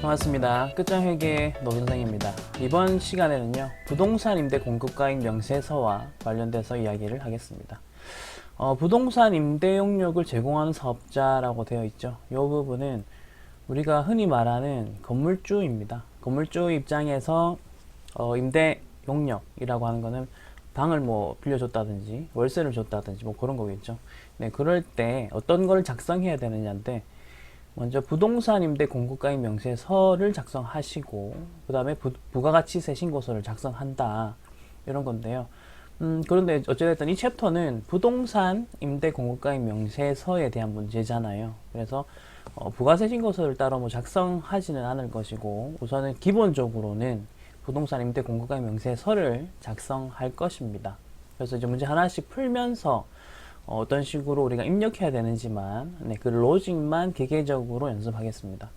반갑습니다. 끝장회계 노선생입니다. 이번 시간에는요, 부동산 임대 공급가액 명세서와 관련돼서 이야기를 하겠습니다. 부동산 임대 용역을 제공하는 사업자라고 되어 있죠. 이 부분은 우리가 흔히 말하는 건물주입니다. 건물주 입장에서 임대 용역이라고 하는 거는 방을 뭐 빌려줬다든지 월세를 줬다든지 뭐 그런 거겠죠. 네, 그럴 때 어떤 걸 작성해야 되느냐인데, 먼저 부동산 임대 공급가액 명세서를 작성하시고 그 다음에 부가가치세 신고서를 작성한다, 이런 건데요. 그런데 어찌됐든 이 챕터는 부동산 임대 공급가액 명세서에 대한 문제잖아요. 그래서 부가세 신고서를 따로 뭐 작성하지는 않을 것이고, 우선은 기본적으로는 부동산 임대 공급가액 명세서를 작성할 것입니다. 그래서 이제 문제 하나씩 풀면서 어떤 식으로 우리가 입력해야 되는지만, 그 로직만 기계적으로 연습하겠습니다.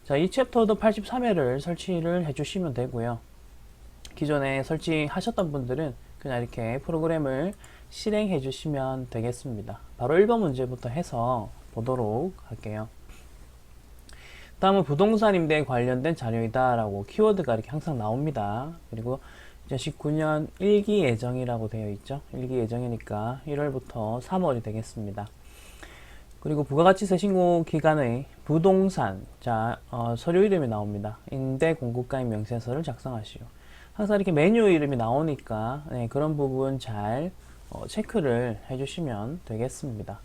자, 이 챕터도 83회를 설치를 해주시면 되고요. 기존에 설치하셨던 분들은 그냥 이렇게 프로그램을 실행해 주시면 되겠습니다. 바로 1번 문제부터 해서 보도록 할게요. 다음은 부동산 임대에 관련된 자료이다 라고 키워드가 이렇게 항상 나옵니다. 그리고 2019년 1기 예정이라고 되어 있죠. 1기 예정이니까 1월부터 3월이 되겠습니다. 그리고 부가가치세 신고 기간의 부동산, 서류 이름이 나옵니다. 임대 공급가액 명세서를 작성하시오. 항상 이렇게 메뉴 이름이 나오니까 그런 부분 잘 체크를 해주시면 되겠습니다.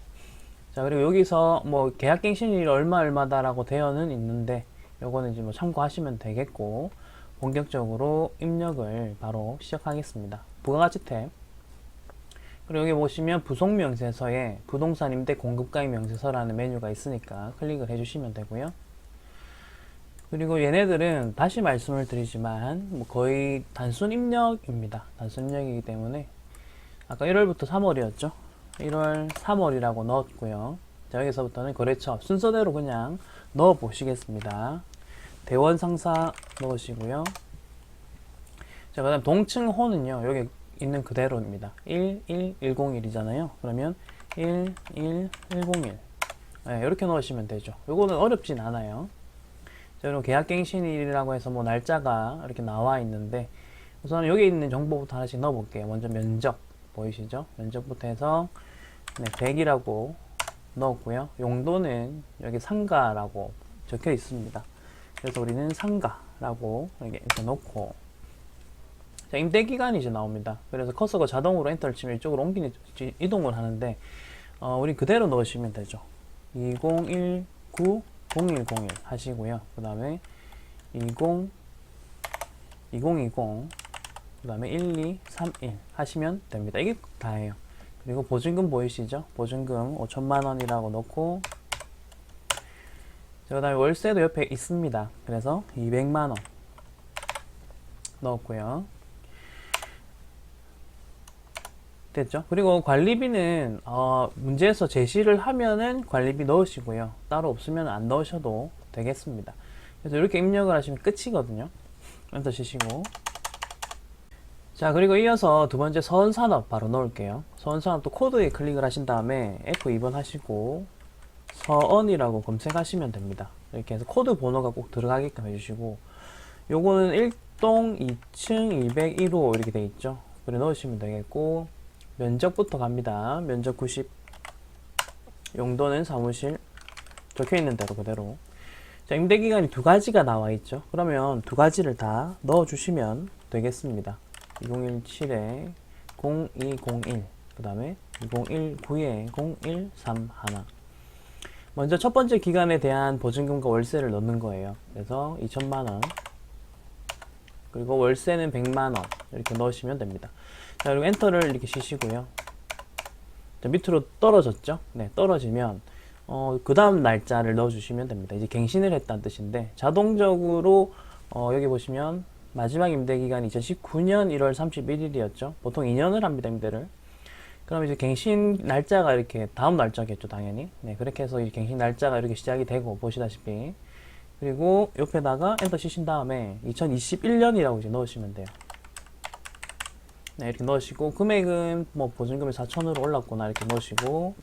자, 그리고 여기서 뭐 계약갱신일이 얼마다라고 되어는 있는데, 요거는 이제 뭐 참고하시면 되겠고, 본격적으로 입력을 바로 시작하겠습니다. 부가가치 탭. 그리고 여기 보시면 부속명세서에 부동산 임대 공급가액 명세서라는 메뉴가 있으니까 클릭을 해주시면 되고요. 그리고 얘네들은 다시 말씀을 드리지만 뭐 거의 단순 입력입니다. 단순 입력이기 때문에 아까 1월부터 3월이었죠. 1월, 3월이라고 넣었고요. 자, 여기서부터는 거래처 순서대로 그냥 넣어 보시겠습니다. 대원 상사 넣으시고요. 자, 그 다음 동층호는요, 여기 있는 그대로입니다. 11101이잖아요. 그러면 11101. 이렇게 넣으시면 되죠. 요거는 어렵진 않아요. 자, 그리고 계약갱신일이라고 해서 뭐 날짜가 이렇게 나와 있는데, 우선 여기 있는 정보부터 하나씩 넣어 볼게요. 먼저 면적 보이시죠? 면적부터 해서 100이라고 넣었고요. 용도는 여기 상가라고 적혀 있습니다. 그래서 우리는 상가라고 이렇게 놓고, 자, 임대기간이 이제 나옵니다. 그래서 커서가 자동으로 엔터를 치면 이쪽으로 이동을 하는데, 우리 그대로 넣으시면 되죠. 2019 0101 하시고요. 그 다음에 2020 그 다음에 1231 하시면 됩니다. 이게 다예요. 그리고 보증금 보이시죠? 보증금 5천만원이라고 넣고, 그 다음에 월세도 옆에 있습니다. 그래서 200만원 넣었고요. 됐죠? 그리고 관리비는 문제에서 제시를 하면은 관리비 넣으시고요. 따로 없으면 안 넣으셔도 되겠습니다. 그래서 이렇게 입력을 하시면 끝이거든요. 엔터 치시고, 자, 그리고 이어서 두 번째 서원산업 바로 넣을게요. 서원산업 또 코드에 클릭을 하신 다음에 F2번 하시고 서원이라고 검색하시면 됩니다. 이렇게 해서 코드 번호가 꼭 들어가게끔 해주시고, 요거는 1동 2층 201호 이렇게 돼 있죠. 그래 넣으시면 되겠고, 면적부터 갑니다. 면적 90, 용도는 사무실, 적혀있는 대로 그대로. 자, 임대기간이 두 가지가 나와 있죠. 그러면 두 가지를 다 넣어주시면 되겠습니다. 2017에 0201, 그 다음에 2019에 0131. 먼저 첫 번째 기간에 대한 보증금과 월세를 넣는 거예요. 그래서 2천만원, 그리고 월세는 100만원 이렇게 넣으시면 됩니다. 자, 그리고 엔터를 이렇게 치시고요. 자, 밑으로 떨어졌죠? 네, 떨어지면 그 다음 날짜를 넣어주시면 됩니다. 이제 갱신을 했다는 뜻인데, 자동적으로 여기 보시면 마지막 임대기간이 2019년 1월 31일이었죠. 보통 2년을 합니다, 임대를. 그럼 이제 갱신 날짜가 이렇게 다음 날짜겠죠, 당연히. 네, 그렇게 해서 이 갱신 날짜가 이렇게 시작이 되고, 보시다시피. 그리고 옆에다가 엔터 치신 다음에 2021년이라고 이제 넣으시면 돼요. 네, 이렇게 넣으시고, 금액은 뭐 보증금이 4천으로 올랐구나 이렇게 넣으시고,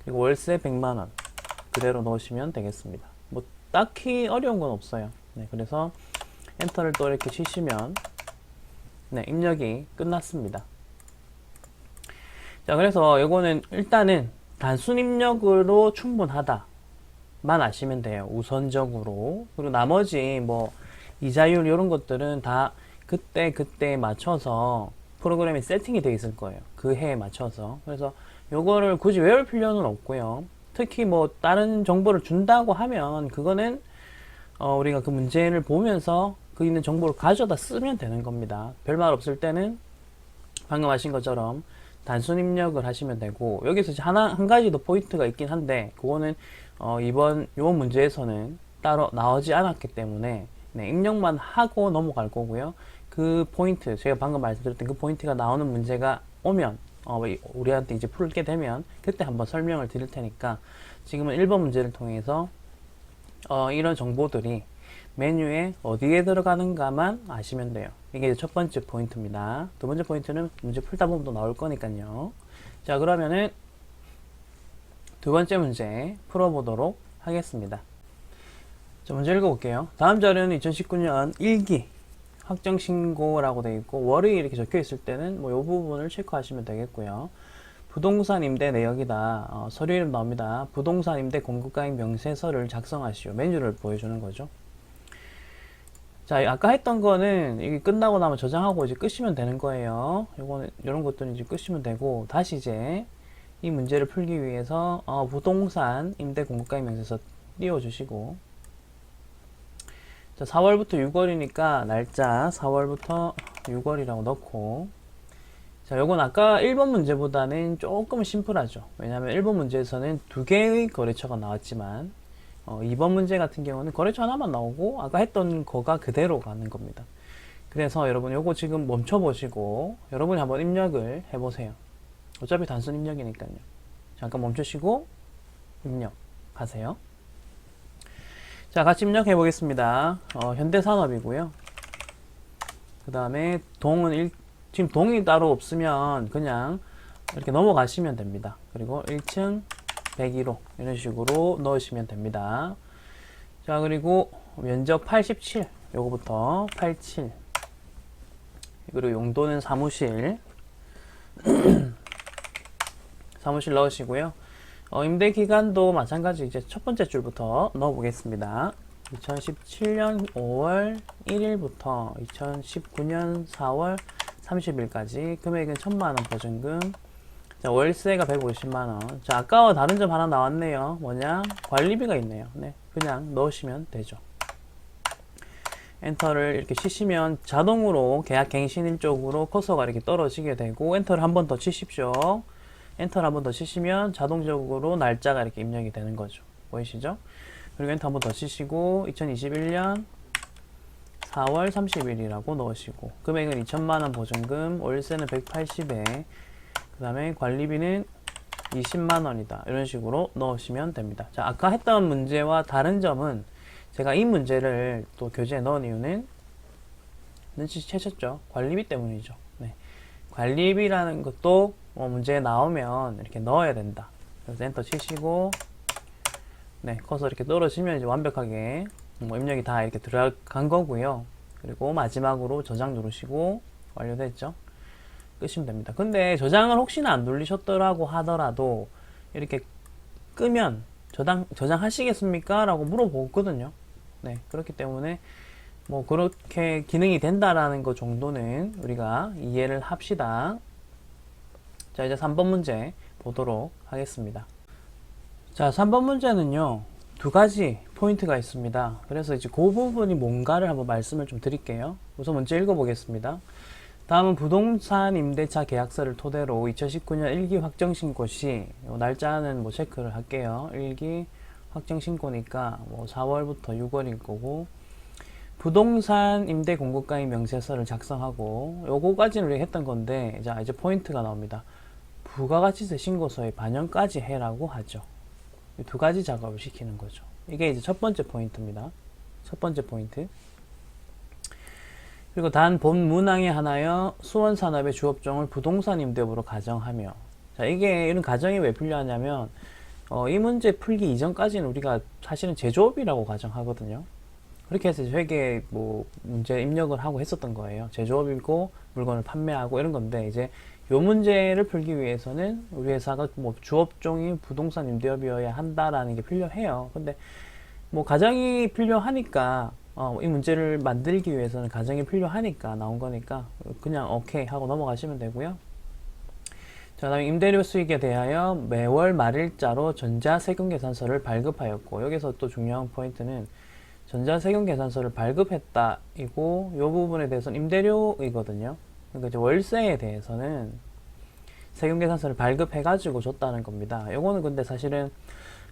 그리고 월세 100만원 그대로 넣으시면 되겠습니다. 뭐 딱히 어려운 건 없어요. 네, 그래서 엔터를 또 이렇게 치시면 네, 입력이 끝났습니다. 자, 그래서 이거는 일단은 단순 입력으로 충분하다만 아시면 돼요. 우선적으로. 그리고 나머지 뭐 이자율 이런 것들은 다 그때 맞춰서 프로그램이 세팅이 되어 있을 거예요. 그 해에 맞춰서. 그래서 요거를 굳이 외울 필요는 없고요. 특히 뭐 다른 정보를 준다고 하면 그거는 우리가 그 문제를 보면서 그 있는 정보를 가져다 쓰면 되는 겁니다. 별말 없을 때는 방금 하신 것처럼 단순 입력을 하시면 되고, 여기서 한 가지 더 포인트가 있긴 한데 그거는 이번 요 문제에서는 따로 나오지 않았기 때문에 네, 입력만 하고 넘어갈 거고요. 그 포인트, 제가 방금 말씀드렸던 그 포인트가 나오는 문제가 오면 우리한테 이제 풀게 되면 그때 한번 설명을 드릴 테니까, 지금은 1번 문제를 통해서 이런 정보들이 메뉴에 어디에 들어가는가만 아시면 돼요. 이게 첫 번째 포인트입니다. 두 번째 포인트는 문제 풀다 보면 또 나올 거니까요. 자, 그러면은 두 번째 문제 풀어보도록 하겠습니다. 자, 문제 읽어볼게요. 다음 자료는 2019년 1기 확정신고라고 되어 있고, 월이 이렇게 적혀 있을 때는 뭐 이 부분을 체크하시면 되겠고요. 부동산 임대 내역이다. 서류 이름 나옵니다. 부동산 임대 공급가액 명세서를 작성하시오. 메뉴를 보여주는 거죠. 자, 아까 했던 거는 이게 끝나고 나면 저장하고 이제 끄시면 되는 거예요. 요거는 이런 것들은 이제 끄시면 되고, 다시 이제 이 문제를 풀기 위해서 부동산 임대 공급가액 명세서 띄워주시고, 자, 4월부터 6월이니까 날짜 4월부터 6월이라고 넣고, 자, 요건 아까 1번 문제보다는 조금 심플하죠. 왜냐하면 1번 문제에서는 두 개의 거래처가 나왔지만 2번 문제 같은 경우는 거래처 하나만 나오고 아까 했던 거가 그대로 가는 겁니다. 그래서 여러분 요거 지금 멈춰 보시고 여러분이 한번 입력을 해보세요. 어차피 단순 입력이니까요. 잠깐 멈추시고 입력하세요. 자, 같이 입력해 보겠습니다. 현대산업이고요. 그 다음에 지금 동이 따로 없으면 그냥 이렇게 넘어가시면 됩니다. 그리고 1층 101호 이런 식으로 넣으시면 됩니다. 자, 그리고 면적 87 요거부터 87, 그리고 용도는 사무실 사무실 넣으시고요. 임대 기간도 마찬가지 이제 첫 번째 줄부터 넣어 보겠습니다. 2017년 5월 1일부터 2019년 4월 30일까지 금액은 1000만원 보증금. 자, 월세가 150만원. 자, 아까와 다른 점 하나 나왔네요. 뭐냐? 관리비가 있네요. 네, 그냥 넣으시면 되죠. 엔터를 이렇게 치시면 자동으로 계약갱신일 쪽으로 커서가 이렇게 떨어지게 되고, 엔터를 한 번 더 치십시오. 엔터를 한 번 더 치시면 자동적으로 날짜가 이렇게 입력이 되는 거죠. 보이시죠? 그리고 엔터 한 번 더 치시고 2021년 4월 30일이라고 넣으시고, 금액은 2000만원 보증금, 월세는 180에 그 다음에 관리비는 20만원이다 이런 식으로 넣으시면 됩니다. 자, 아까 했던 문제와 다른 점은 제가 이 문제를 또 교재에 넣은 이유는 눈치채셨죠? 관리비 때문이죠. 네. 관리비라는 것도 문제에 나오면 이렇게 넣어야 된다. 그래서 엔터 치시고 네, 커서 이렇게 떨어지면 이제 완벽하게 입력이 다 이렇게 들어간 거고요. 그리고 마지막으로 저장 누르시고 완료됐죠? 끄시면 됩니다. 근데 저장을 혹시나 안 눌리셨더라고 하더라도 이렇게 끄면 저장하시겠습니까? 라고 물어보거든요. 네, 그렇기 때문에 뭐 그렇게 기능이 된다라는 것 정도는 우리가 이해를 합시다. 자, 이제 3번 문제 보도록 하겠습니다. 자, 3번 문제는요, 두 가지 포인트가 있습니다. 그래서 이제 그 부분이 뭔가를 한번 말씀을 좀 드릴게요. 우선 문제 읽어보겠습니다. 다음은 부동산 임대차 계약서를 토대로 2019년 1기 확정신고 시, 날짜는 뭐 체크를 할게요. 1기 확정신고니까 뭐 4월부터 6월일 거고, 부동산 임대 공급가액 명세서를 작성하고, 요거까지는 우리가 했던 건데, 자, 이제 포인트가 나옵니다. 부가가치세 신고서에 반영까지 해라고 하죠. 이 두 가지 작업을 시키는 거죠. 이게 이제 첫 번째 포인트입니다. 첫 번째 포인트. 그리고 단 본 문항에 하나여 수원산업의 주업종을 부동산 임대업으로 가정하며. 자, 이게 이런 가정이 왜 필요하냐면 이 문제 풀기 이전까지는 우리가 사실은 제조업이라고 가정하거든요. 그렇게 해서 회계 뭐 문제 입력을 하고 했었던 거예요. 제조업이고 물건을 판매하고 이런 건데, 이제 요 문제를 풀기 위해서는 우리 회사가 뭐 주업종이 부동산 임대업이어야 한다라는 게 필요해요. 근데 뭐 가정이 필요하니까 이 문제를 만들기 위해서는 가정이 필요하니까 나온 거니까 그냥 오케이 하고 넘어가시면 되고요. 자, 다음 임대료 수익에 대하여 매월 말일자로 전자세금계산서를 발급하였고, 여기서 또 중요한 포인트는 전자세금계산서를 발급했다이고, 요 부분에 대해서는 임대료이거든요. 그러니까 이제 월세에 대해서는 세금계산서를 발급해가지고 줬다는 겁니다. 요거는 근데 사실은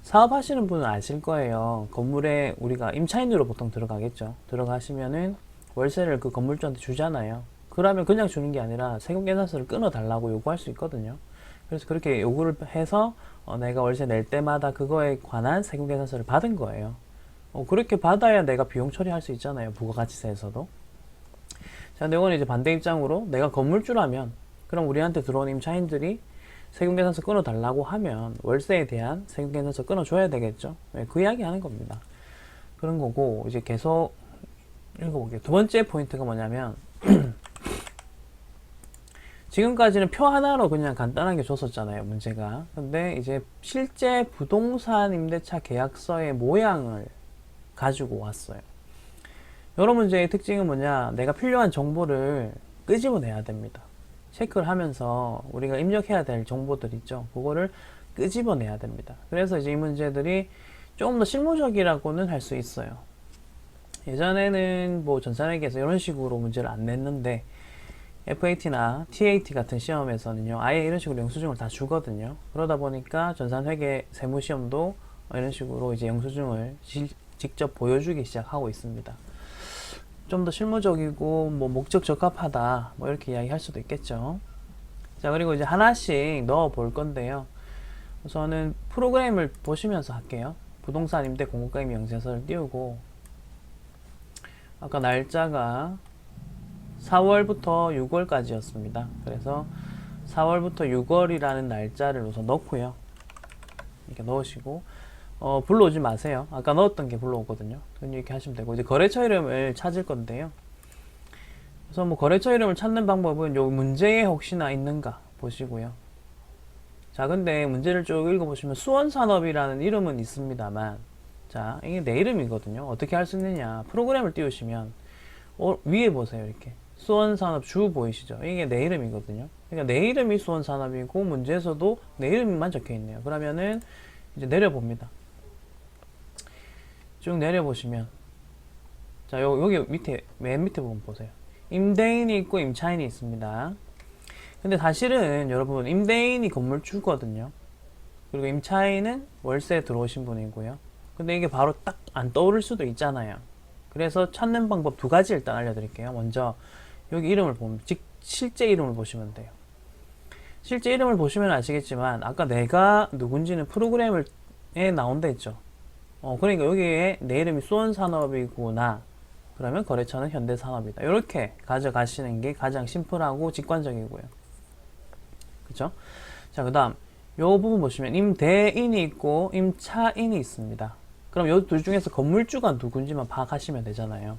사업하시는 분은 아실 거예요. 건물에 우리가 임차인으로 보통 들어가겠죠. 들어가시면은 월세를 그 건물주한테 주잖아요. 그러면 그냥 주는 게 아니라 세금계산서를 끊어달라고 요구할 수 있거든요. 그래서 그렇게 요구를 해서 내가 월세 낼 때마다 그거에 관한 세금계산서를 받은 거예요. 그렇게 받아야 내가 비용 처리할 수 있잖아요. 부가가치세에서도. 자, 근데 이건 이제 반대 입장으로 내가 건물주라면, 그럼 우리한테 들어온 임차인들이 세금계산서 끊어달라고 하면 월세에 대한 세금계산서 끊어줘야 되겠죠. 네, 그 이야기 하는 겁니다. 그런 거고, 이제 계속 읽어볼게요. 두 번째 포인트가 뭐냐면, 지금까지는 표 하나로 그냥 간단하게 줬었잖아요, 문제가. 근데 이제 실제 부동산 임대차 계약서의 모양을 가지고 왔어요. 여러 문제의 특징은 뭐냐, 내가 필요한 정보를 끄집어내야 됩니다. 체크를 하면서 우리가 입력해야 될 정보들 있죠, 그거를 끄집어내야 됩니다. 그래서 이제 이 문제들이 조금 더 실무적이라고는 할 수 있어요. 예전에는 뭐 전산회계에서 이런 식으로 문제를 안 냈는데, FAT나 TAT 같은 시험에서는요, 아예 이런 식으로 영수증을 다 주거든요. 그러다 보니까 전산회계 세무시험도 이런 식으로 이제 영수증을 직접 보여주기 시작하고 있습니다. 좀 더 실무적이고 뭐 목적 적합하다, 뭐 이렇게 이야기할 수도 있겠죠. 자, 그리고 이제 하나씩 넣어 볼 건데요. 우선은 프로그램을 보시면서 할게요. 부동산 임대 공고가입 명세서를 띄우고, 아까 날짜가 4월부터 6월까지였습니다. 그래서 4월부터 6월이라는 날짜를 우선 넣고요. 이렇게 넣으시고, 불러오지 마세요. 아까 넣었던 게 불러오거든요. 이렇게 하시면 되고, 이제 거래처 이름을 찾을 건데요. 그래서 뭐 거래처 이름을 찾는 방법은 요 문제에 혹시나 있는가 보시고요. 자, 근데 문제를 쭉 읽어보시면 수원산업이라는 이름은 있습니다만, 자, 이게 내 이름이거든요. 어떻게 할 수 있느냐. 프로그램을 띄우시면 위에 보세요. 이렇게 수원산업 주 보이시죠? 이게 내 이름이거든요. 그러니까 내 이름이 수원산업이고 문제에서도 내 이름만 적혀 있네요. 그러면은 이제 내려봅니다. 쭉 내려보시면, 자, 여기 밑에, 맨 밑에 부분 보세요. 임대인이 있고 임차인이 있습니다. 근데 사실은 여러분, 임대인이 건물주거든요. 그리고 임차인은 월세에 들어오신 분이고요. 근데 이게 바로 딱 안 떠오를 수도 있잖아요. 그래서 찾는 방법 두 가지 일단 알려드릴게요. 먼저 여기 이름을 보면, 실제 이름을 보시면 돼요. 실제 이름을 보시면 아시겠지만 아까 내가 누군지는 프로그램에 나온다 했죠. 그러니까 여기에 내 이름이 수원산업이구나, 그러면 거래처는 현대산업이다, 이렇게 가져가시는 게 가장 심플하고 직관적이고요. 그쵸? 자, 그 다음 요 부분 보시면 임대인이 있고 임차인이 있습니다. 그럼 요 둘 중에서 건물주가 누군지만 파악하시면 되잖아요.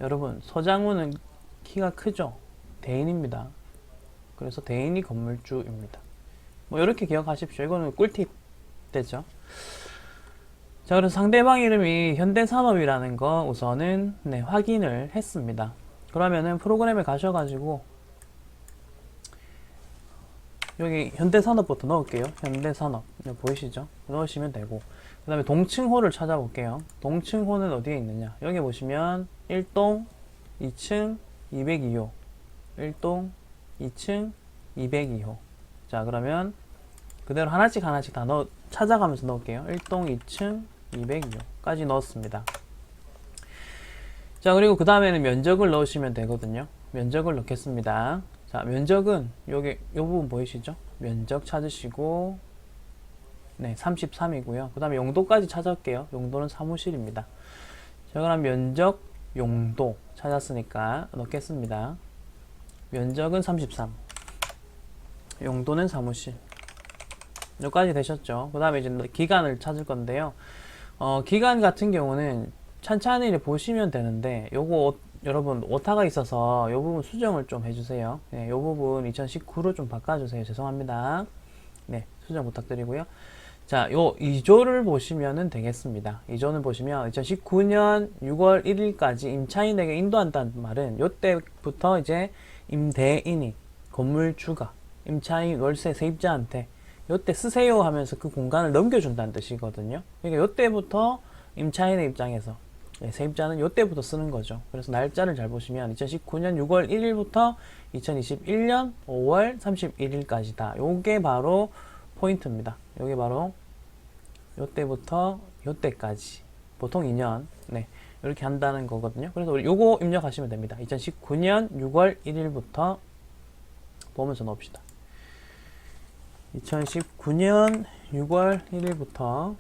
여러분, 서장훈은 키가 크죠? 대인입니다. 그래서 대인이 건물주입니다. 뭐 이렇게 기억하십시오. 이거는 꿀팁 되죠? 자, 그래서 상대방 이름이 현대산업이라는 거 우선은 확인을 했습니다. 그러면은 프로그램에 가셔가지고 여기 현대산업부터 넣을게요. 현대산업 보이시죠? 넣으시면 되고, 그 다음에 동층호를 찾아볼게요. 동층호는 어디에 있느냐, 여기 보시면 1동 2층 202호, 1동 2층 202호. 자, 그러면 그대로 하나씩 다 찾아가면서 넣을게요. 1동 2층 202호까지 넣었습니다. 자, 그리고 그 다음에는 면적을 넣으시면 되거든요. 면적을 넣겠습니다. 자, 면적은 여기 요 부분 보이시죠? 면적 찾으시고, 네, 33이고요. 그 다음에 용도까지 찾을게요. 용도는 사무실입니다. 자, 그럼 면적, 용도 찾았으니까 넣겠습니다. 면적은 33, 용도는 사무실. 여기까지 되셨죠? 그 다음에 이제 기간을 찾을 건데요. 기간 같은 경우는 찬찬히 보시면 되는데, 요거 여러분 오타가 있어서 요 부분 수정을 좀 해주세요. 네, 요 부분 2019로 좀 바꿔주세요. 죄송합니다. 네, 수정 부탁드리고요. 자, 요 2조를 보시면은 되겠습니다. 2조는 보시면 2019년 6월 1일까지 임차인에게 인도한다는 말은 요때부터 이제 임대인이 건물주가 임차인 월세 세입자한테 요때 쓰세요 하면서 그 공간을 넘겨준다는 뜻이거든요. 그러니까 요때부터 임차인의 입장에서 세입자는 요때부터 쓰는 거죠. 그래서 날짜를 잘 보시면 2019년 6월 1일부터 2021년 5월 31일까지다. 요게 바로 포인트입니다. 요게 바로 요때부터 요때까지 보통 2년 네 이렇게 한다는 거거든요. 그래서 우리 요거 입력하시면 됩니다. 2019년 6월 1일부터 보면서 넣읍시다. 2019년 6월 1일부터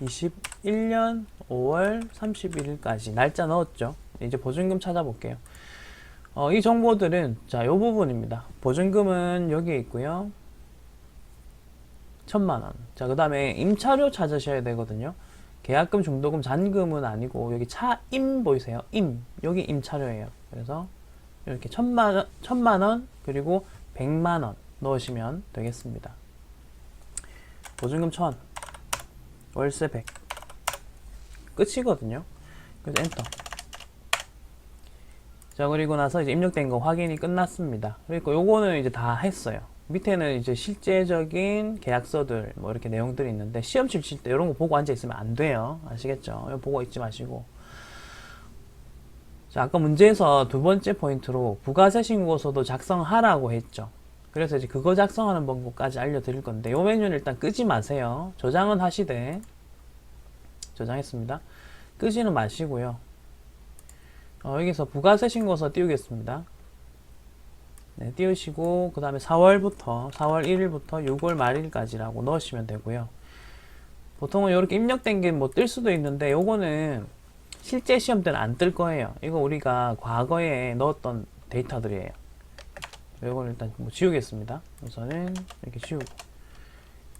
2021년 5월 31일까지 날짜 넣었죠. 이제 보증금 찾아볼게요. 이 정보들은 자, 요 부분입니다. 보증금은 여기에 있고요. 1000만원. 자, 그 다음에 임차료 찾으셔야 되거든요. 계약금, 중도금, 잔금은 아니고 여기 차임 보이세요? 여기 임차료예요. 그래서 이렇게 1000만원 그리고 100만원 넣으시면 되겠습니다. 보증금 1000, 월세 100 끝이거든요. 그래서 엔터. 자, 그리고 나서 이제 입력된 거 확인이 끝났습니다. 그리고 요거는 이제 다 했어요. 밑에는 이제 실제적인 계약서들 뭐 이렇게 내용들이 있는데 시험 칠 때 이런 거 보고 앉아 있으면 안 돼요. 아시겠죠? 이거 보고 있지 마시고. 자, 아까 문제에서 두 번째 포인트로 부가세 신고서도 작성하라고 했죠. 그래서 이제 그거 작성하는 방법까지 알려드릴 건데 요 메뉴는 일단 끄지 마세요. 저장은 하시되 저장했습니다. 끄지는 마시고요. 여기서 부가세 신고서 띄우겠습니다. 네, 띄우시고 그 다음에 4월 1일부터 6월 말일까지라고 넣으시면 되고요. 보통은 이렇게 입력된 게 뭐 뜰 수도 있는데 요거는 실제 시험 때는 안 뜰 거예요. 이거 우리가 과거에 넣었던 데이터들이에요. 이걸 일단 뭐 지우겠습니다. 우선은 이렇게 지우고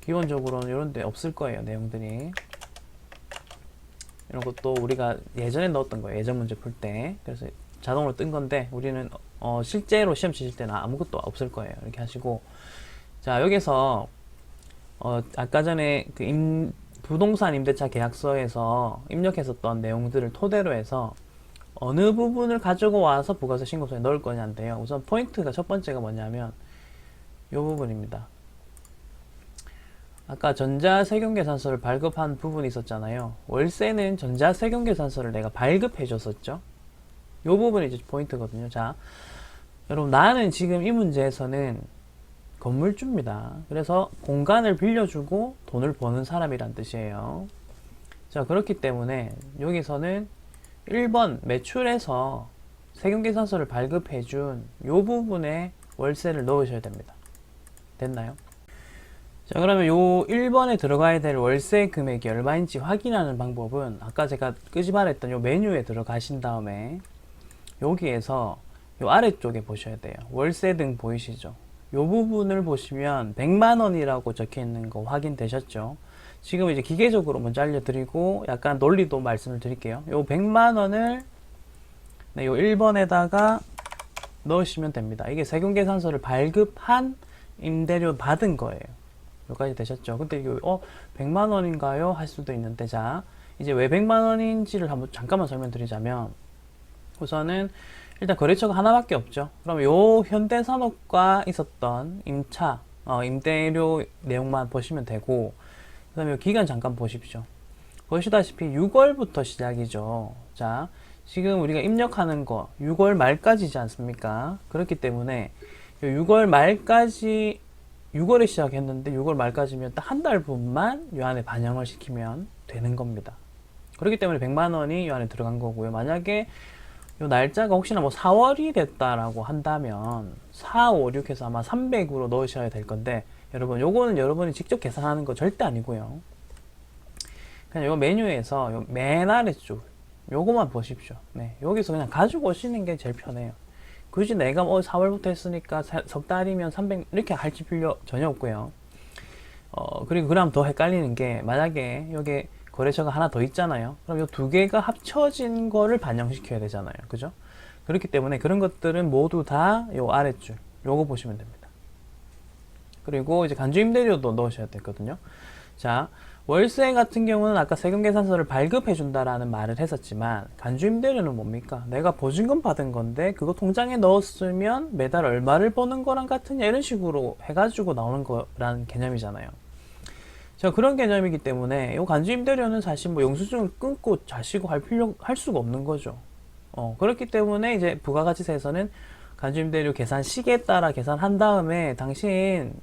기본적으로는 이런 데 없을 거예요. 내용들이 이런 것도 우리가 예전에 넣었던 거예요. 예전 문제 풀 때. 그래서 자동으로 뜬 건데 우리는 실제로 시험 치실 때는 아무것도 없을 거예요. 이렇게 하시고 자, 여기서 아까 전에 그 부동산 임대차 계약서에서 입력했었던 내용들을 토대로 해서 어느 부분을 가지고 와서 부가세 신고서에 넣을 거냐인데요. 우선 포인트가 첫 번째가 뭐냐면 이 부분입니다. 아까 전자세금계산서를 발급한 부분이 있었잖아요. 월세는 전자세금계산서를 내가 발급해 줬었죠. 이 부분이 이제 포인트거든요. 자, 여러분 나는 지금 이 문제에서는 건물주입니다. 그래서 공간을 빌려주고 돈을 버는 사람이란 뜻이에요. 자, 그렇기 때문에 여기서는 1번 매출에서 세금계산서를 발급해준 이 부분에 월세를 넣으셔야 됩니다. 됐나요? 자, 그러면 요 1번에 들어가야 될 월세 금액이 얼마인지 확인하는 방법은 아까 제가 끄집어냈던 요 메뉴에 들어가신 다음에 여기에서 요 아래쪽에 보셔야 돼요. 월세 등 보이시죠? 요 부분을 보시면 100만원이라고 적혀 있는 거 확인되셨죠? 지금 이제 기계적으로 먼저 알려드리고 약간 논리도 말씀을 드릴게요. 요 100만원을 네, 요 1번에다가 넣으시면 됩니다. 이게 세금계산서를 발급한 임대료 받은 거예요. 여기까지 되셨죠? 근데 이거 100만원인가요? 할 수도 있는데 자, 이제 왜 100만원인지를 한번 잠깐만 설명드리자면 우선은 일단 거래처가 하나밖에 없죠. 그럼 요 현대산업과 있었던 임대료 내용만 보시면 되고 그 다음에 기간 잠깐 보십시오. 보시다시피 6월부터 시작이죠. 자, 지금 우리가 입력하는 거 6월 말까지지 않습니까? 그렇기 때문에 6월 말까지 6월에 시작했는데 6월 말까지면 딱 한 달 분만 이 안에 반영을 시키면 되는 겁니다. 그렇기 때문에 100만원이 이 안에 들어간 거고요. 만약에 이 날짜가 혹시나 뭐 4월이 됐다라고 한다면 4, 5, 6 해서 아마 300으로 넣으셔야 될 건데 여러분 요거는 여러분이 직접 계산하는 거 절대 아니고요. 그냥 요 메뉴에서 요 맨 아래쪽 요거만 보십시오. 네, 여기서 그냥 가지고 오시는 게 제일 편해요. 굳이 내가 4월부터 했으니까 석 달이면 300 이렇게 할 필요 전혀 없고요. 그리고 그럼 더 헷갈리는 게 만약에 여기 거래처가 하나 더 있잖아요. 그럼 이 두 개가 합쳐진 거를 반영시켜야 되잖아요. 그죠? 그렇기 때문에 그런 것들은 모두 다 요 아랫줄 요거 보시면 됩니다. 그리고 이제 간주임대료도 넣으셔야 되거든요. 자, 월세 같은 경우는 아까 세금계산서를 발급해 준다라는 말을 했었지만 간주임대료는 뭡니까? 내가 보증금 받은 건데 그거 통장에 넣었으면 매달 얼마를 버는 거랑 같으냐 이런 식으로 해가지고 나오는 거라는 개념이잖아요. 자, 그런 개념이기 때문에 이 간주임대료는 사실 뭐 영수증을 끊고 자시고 할 수가 없는 거죠. 그렇기 때문에 이제 부가가치세에서는 간주임대료 계산 시기에 따라 계산한 다음에 당신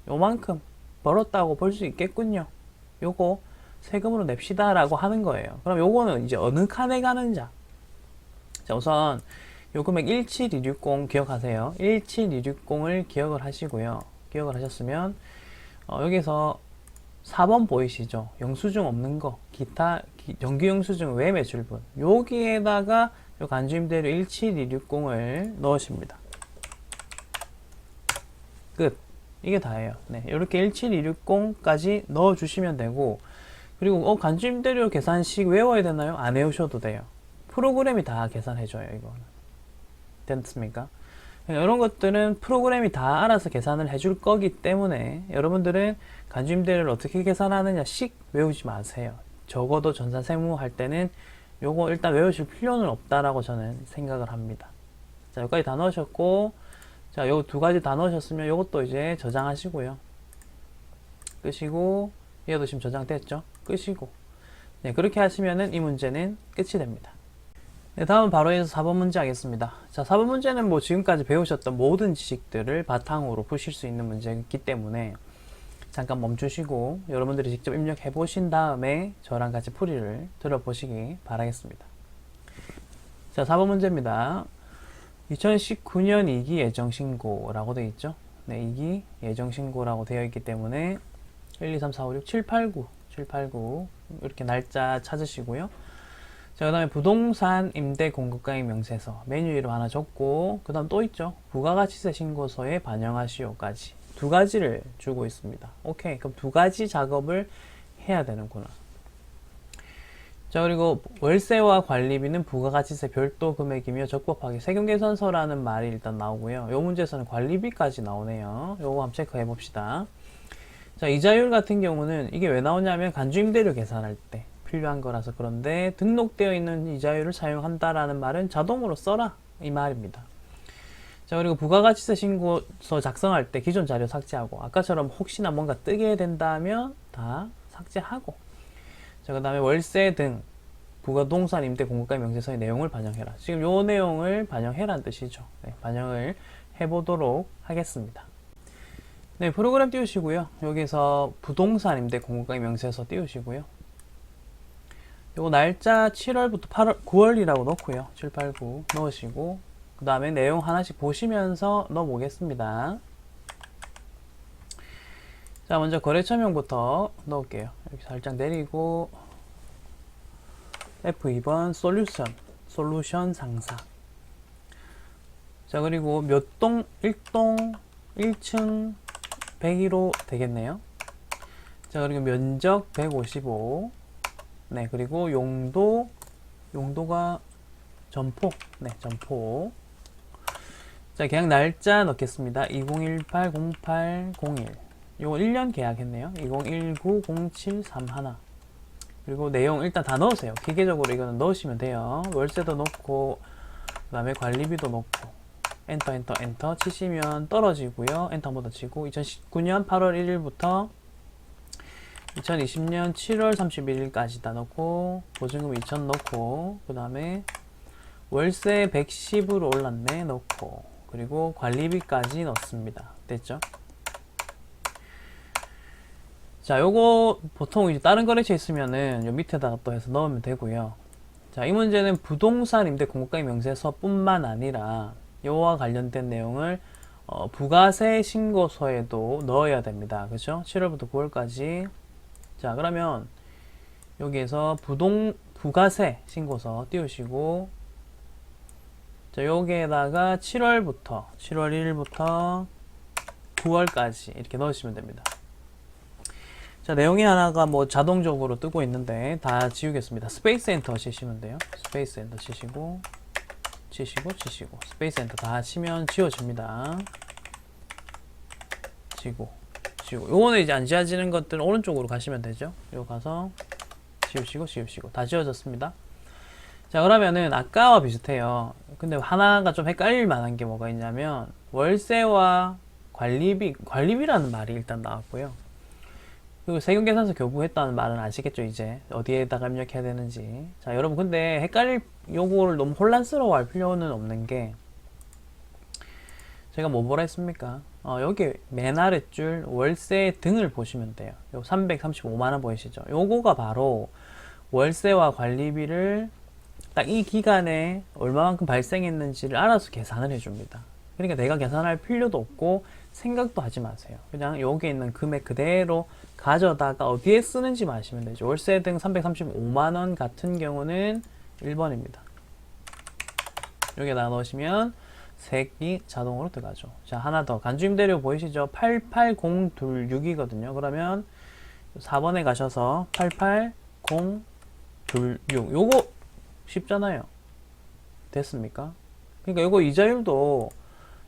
요만큼 벌었다고 볼 수 있겠군요. 요거 세금으로 냅시다 라고 하는 거예요. 그럼 요거는 이제 어느 칸에 가는 자. 자, 우선 요 금액 17260 기억하세요. 17260을 기억을 하시고요. 기억을 하셨으면 여기서 4번 보이시죠? 영수증 없는 거, 기타 정규 영수증 외 매출분 여기에다가 요 간주임대료 17260을 넣으십니다. 끝. 이게 다예요. 네, 이렇게 17260까지 넣어주시면 되고, 그리고 간주임대료 계산식 외워야 되나요? 안 외우셔도 돼요. 프로그램이 다 계산해줘요. 이거는 됐습니까? 이런 것들은 프로그램이 다 알아서 계산을 해줄 거기 때문에 여러분들은 간주임대료를 어떻게 계산하느냐 식 외우지 마세요. 적어도 전산세무 할 때는 요거 일단 외우실 필요는 없다라고 저는 생각을 합니다. 자, 여기까지 다 넣으셨고, 자, 요 두 가지 다 넣으셨으면 요것도 이제 저장하시고요. 끄시고, 얘도 지금 저장됐죠? 끄시고. 네, 그렇게 하시면은 이 문제는 끝이 됩니다. 네, 다음은 바로 해서 4번 문제 하겠습니다. 자, 4번 문제는 뭐 지금까지 배우셨던 모든 지식들을 바탕으로 푸실 수 있는 문제이기 때문에 잠깐 멈추시고 여러분들이 직접 입력해 보신 다음에 저랑 같이 풀이를 들어보시기 바라겠습니다. 자, 4번 문제입니다. 2019년 2기 예정신고라고 되어 있죠. 네, 2기 예정신고라고 되어 있기 때문에 1, 2, 3, 4, 5, 6, 7, 8, 9 이렇게 날짜 찾으시고요. 자, 그 다음에 부동산 임대 공급가액 명세서 메뉴 이름 하나 적고, 그 다음 또 있죠. 부가가치세 신고서에 반영하시오까지 두 가지를 주고 있습니다. 오케이, 그럼 두 가지 작업을 해야 되는구나. 자, 그리고 월세와 관리비는 부가가치세 별도 금액이며 적법하게 세금계산서라는 말이 일단 나오고요. 요 문제에서는 관리비까지 나오네요. 요거 한번 체크해 봅시다. 자, 이자율 같은 경우는 이게 왜 나오냐면 간주임대료 계산할 때 필요한 거라서 그런데 등록되어 있는 이자율을 사용한다라는 말은 자동으로 써라 이 말입니다. 자, 그리고 부가가치세 신고서 작성할 때 기존 자료 삭제하고 아까처럼 혹시나 뭔가 뜨게 된다면 다 삭제하고, 자, 그 다음에 월세 등 부가동산 임대 공급가액 명세서의 내용을 반영해라. 지금 요 내용을 반영해라는 뜻이죠. 네, 반영을 해보도록 하겠습니다. 네, 프로그램 띄우시고요. 여기서 부동산 임대 공급가액 명세서 띄우시고요. 요거 날짜 7월부터 8월, 9월이라고 넣고요. 7, 8, 9 넣으시고, 그 다음에 내용 하나씩 보시면서 넣어보겠습니다. 자, 먼저 거래처명부터 넣을게요. 이렇게 살짝 내리고, F2번 솔루션 상사. 자, 그리고 몇 동, 1동, 1층 101호 되겠네요. 자, 그리고 면적 155. 네, 그리고 용도가 점포. 네, 점포. 자, 계약 날짜 넣겠습니다. 2018-08-01. 요거 1년 계약했네요. 2019-07-31. 그리고 내용 일단 다 넣으세요. 기계적으로 이거는 넣으시면 돼요. 월세도 넣고, 그 다음에 관리비도 넣고, 엔터 치시면 떨어지고요. 엔터 한번 더 치고, 2019년 8월 1일부터 2020년 7월 31일까지 다 넣고, 보증금 2,000 넣고, 그 다음에 월세 110으로 올랐네 넣고, 그리고 관리비까지 넣습니다. 됐죠? 자, 요거 보통 이제 다른 거래처 있으면은 요 밑에다가 또 해서 넣으면 되고요. 자, 이 문제는 부동산 임대 공급가액 명세서뿐만 아니라 요와 관련된 내용을 부가세 신고서에도 넣어야 됩니다. 그죠? 7월부터 9월까지. 자, 그러면 여기에서 부가세 신고서 띄우시고, 자, 여기에다가 7월 1일부터 9월까지 이렇게 넣으시면 됩니다. 자, 내용이 하나가 뭐 자동적으로 뜨고 있는데 다 지우겠습니다. 스페이스 엔터 치시면 돼요. 스페이스 엔터 치시고 스페이스 엔터 다 치면 지워집니다. 지고 요거는 이제 안 지워지는 것들은 오른쪽으로 가시면 되죠. 요 가서 지우시고 다 지워졌습니다. 자, 그러면은 아까와 비슷해요. 근데 하나가 좀 헷갈릴 만한 게 뭐가 있냐면 월세와 관리비라는 말이 일단 나왔고요. 그리고 세금계산서 교부했다는 말은 아시겠죠? 이제 어디에다가 입력해야 되는지. 자, 여러분 근데 요거를 너무 혼란스러워할 필요는 없는 게 제가 뭐라 했습니까? 여기 맨 아랫줄 월세 등을 보시면 돼요. 요 335만원 보이시죠? 요거가 바로 월세와 관리비를 딱 이 기간에 얼마만큼 발생했는지를 알아서 계산을 해줍니다. 그러니까 내가 계산할 필요도 없고 생각도 하지 마세요. 그냥 여기 있는 금액 그대로 가져다가 어디에 쓰는지 마시면 되죠. 월세 등 335만원 같은 경우는 1번입니다. 여기에다 넣으시면 색이 자동으로 들어가죠. 자, 하나 더. 간주임대료 보이시죠? 88026이거든요. 그러면 4번에 가셔서 88026. 요거 쉽잖아요. 됐습니까? 그러니까 요거 이자율도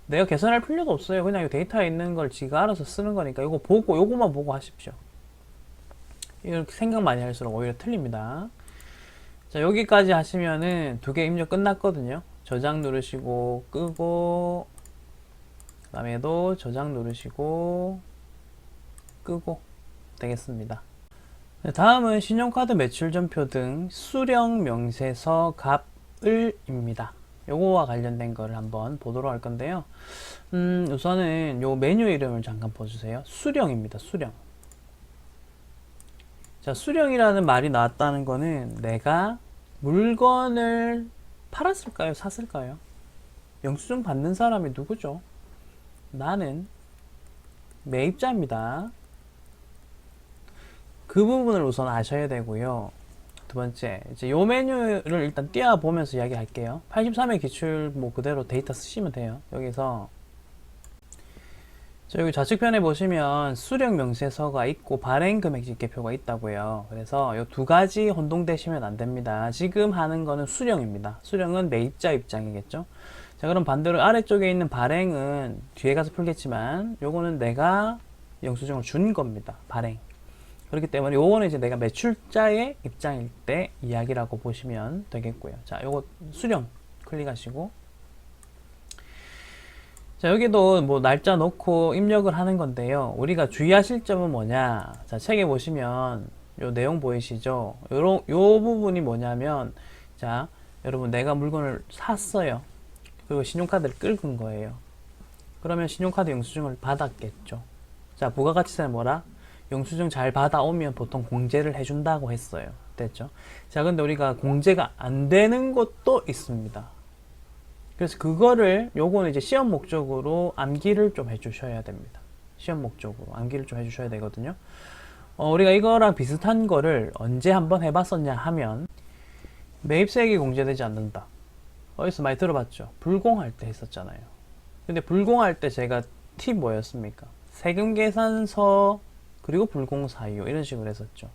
내가 계산할 필요도 없어요. 그냥 이 데이터에 있는 걸 지가 알아서 쓰는 거니까 요거만 보고 하십시오. 이렇게 생각 많이 할수록 오히려 틀립니다. 자, 여기까지 하시면은 두 개 입력 끝났거든요. 저장 누르시고 끄고, 그 다음에 얘도 저장 누르시고 끄고 되겠습니다. 다음은 신용카드 매출전표 등 수령 명세서 갑을입니다. 요거와 관련된 거를 한번 보도록 할 건데요. 우선은 요 메뉴 이름을 잠깐 봐주세요. 수령입니다. 수령. 자, 수령이라는 말이 나왔다는 거는 내가 물건을 팔았을까요? 샀을까요? 영수증 받는 사람이 누구죠? 나는 매입자입니다. 그 부분을 우선 아셔야 되고요. 두 번째, 이제 요 메뉴를 일단 띄워보면서 이야기할게요. 83의 기출 뭐 그대로 데이터 쓰시면 돼요. 여기서 여기 좌측편에 보시면 수령 명세서가 있고 발행 금액 집계표가 있다고요. 그래서 요 두 가지 혼동되시면 안 됩니다. 지금 하는 거는 수령입니다. 수령은 매입자 입장이겠죠. 자, 그럼 반대로 아래쪽에 있는 발행은 뒤에 가서 풀겠지만 요거는 내가 영수증을 준 겁니다. 발행. 그렇기 때문에 요거는 이제 내가 매출자의 입장일 때 이야기라고 보시면 되겠고요. 자, 요거 수령 클릭하시고, 자, 여기도 뭐 날짜 넣고 입력을 하는 건데요. 우리가 주의하실 점은 뭐냐? 자, 책에 보시면 요 내용 보이시죠? 요 부분이 뭐냐면, 자, 여러분 내가 물건을 샀어요. 그리고 신용카드를 끌은 거예요. 그러면 신용카드 영수증을 받았겠죠. 자, 부가가치세는 뭐라? 영수증 잘 받아오면 보통 공제를 해준다고 했어요. 됐죠? 자, 근데 우리가 공제가 안 되는 것도 있습니다. 그래서 요거는 이제 시험 목적으로 암기를 좀 해주셔야 됩니다. 시험 목적으로 암기를 좀 해주셔야 되거든요. 우리가 이거랑 비슷한 거를 언제 한번 해봤었냐 하면, 매입세액이 공제되지 않는다. 어디서 많이 들어봤죠? 불공할 때 했었잖아요. 근데 불공할 때 제가 팁 뭐였습니까? 세금계산서 그리고 불공사유 이런 식으로 했었죠.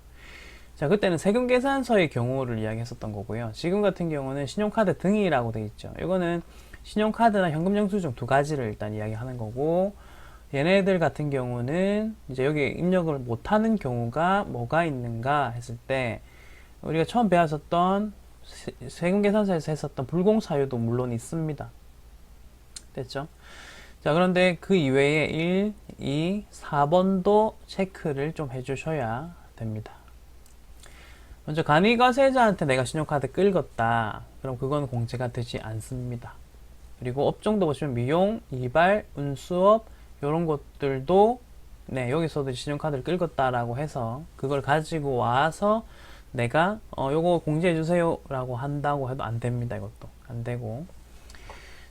자, 그때는 세금계산서의 경우를 이야기했었던 거고요. 지금 같은 경우는 신용카드 등이라고 되어 있죠. 이거는 신용카드나 현금영수증 두 가지를 일단 이야기하는 거고, 얘네들 같은 경우는 이제 여기 입력을 못하는 경우가 뭐가 있는가 했을 때, 우리가 처음 배웠었던 세금계산서에서 했었던 불공사유도 물론 있습니다. 됐죠? 자, 그런데 그 이외에 1, 2, 4번도 체크를 좀 해주셔야 됩니다. 먼저 간이가세자한테 내가 신용카드 끌었다. 그럼 그건 공제가 되지 않습니다. 그리고 업종도 보시면 미용, 이발, 운수업 이런 것들도 여기서도 신용카드를 끌었다라고 해서 그걸 가지고 와서 내가 요거 공제해 주세요 라고 한다고 해도 안 됩니다. 이것도 안 되고.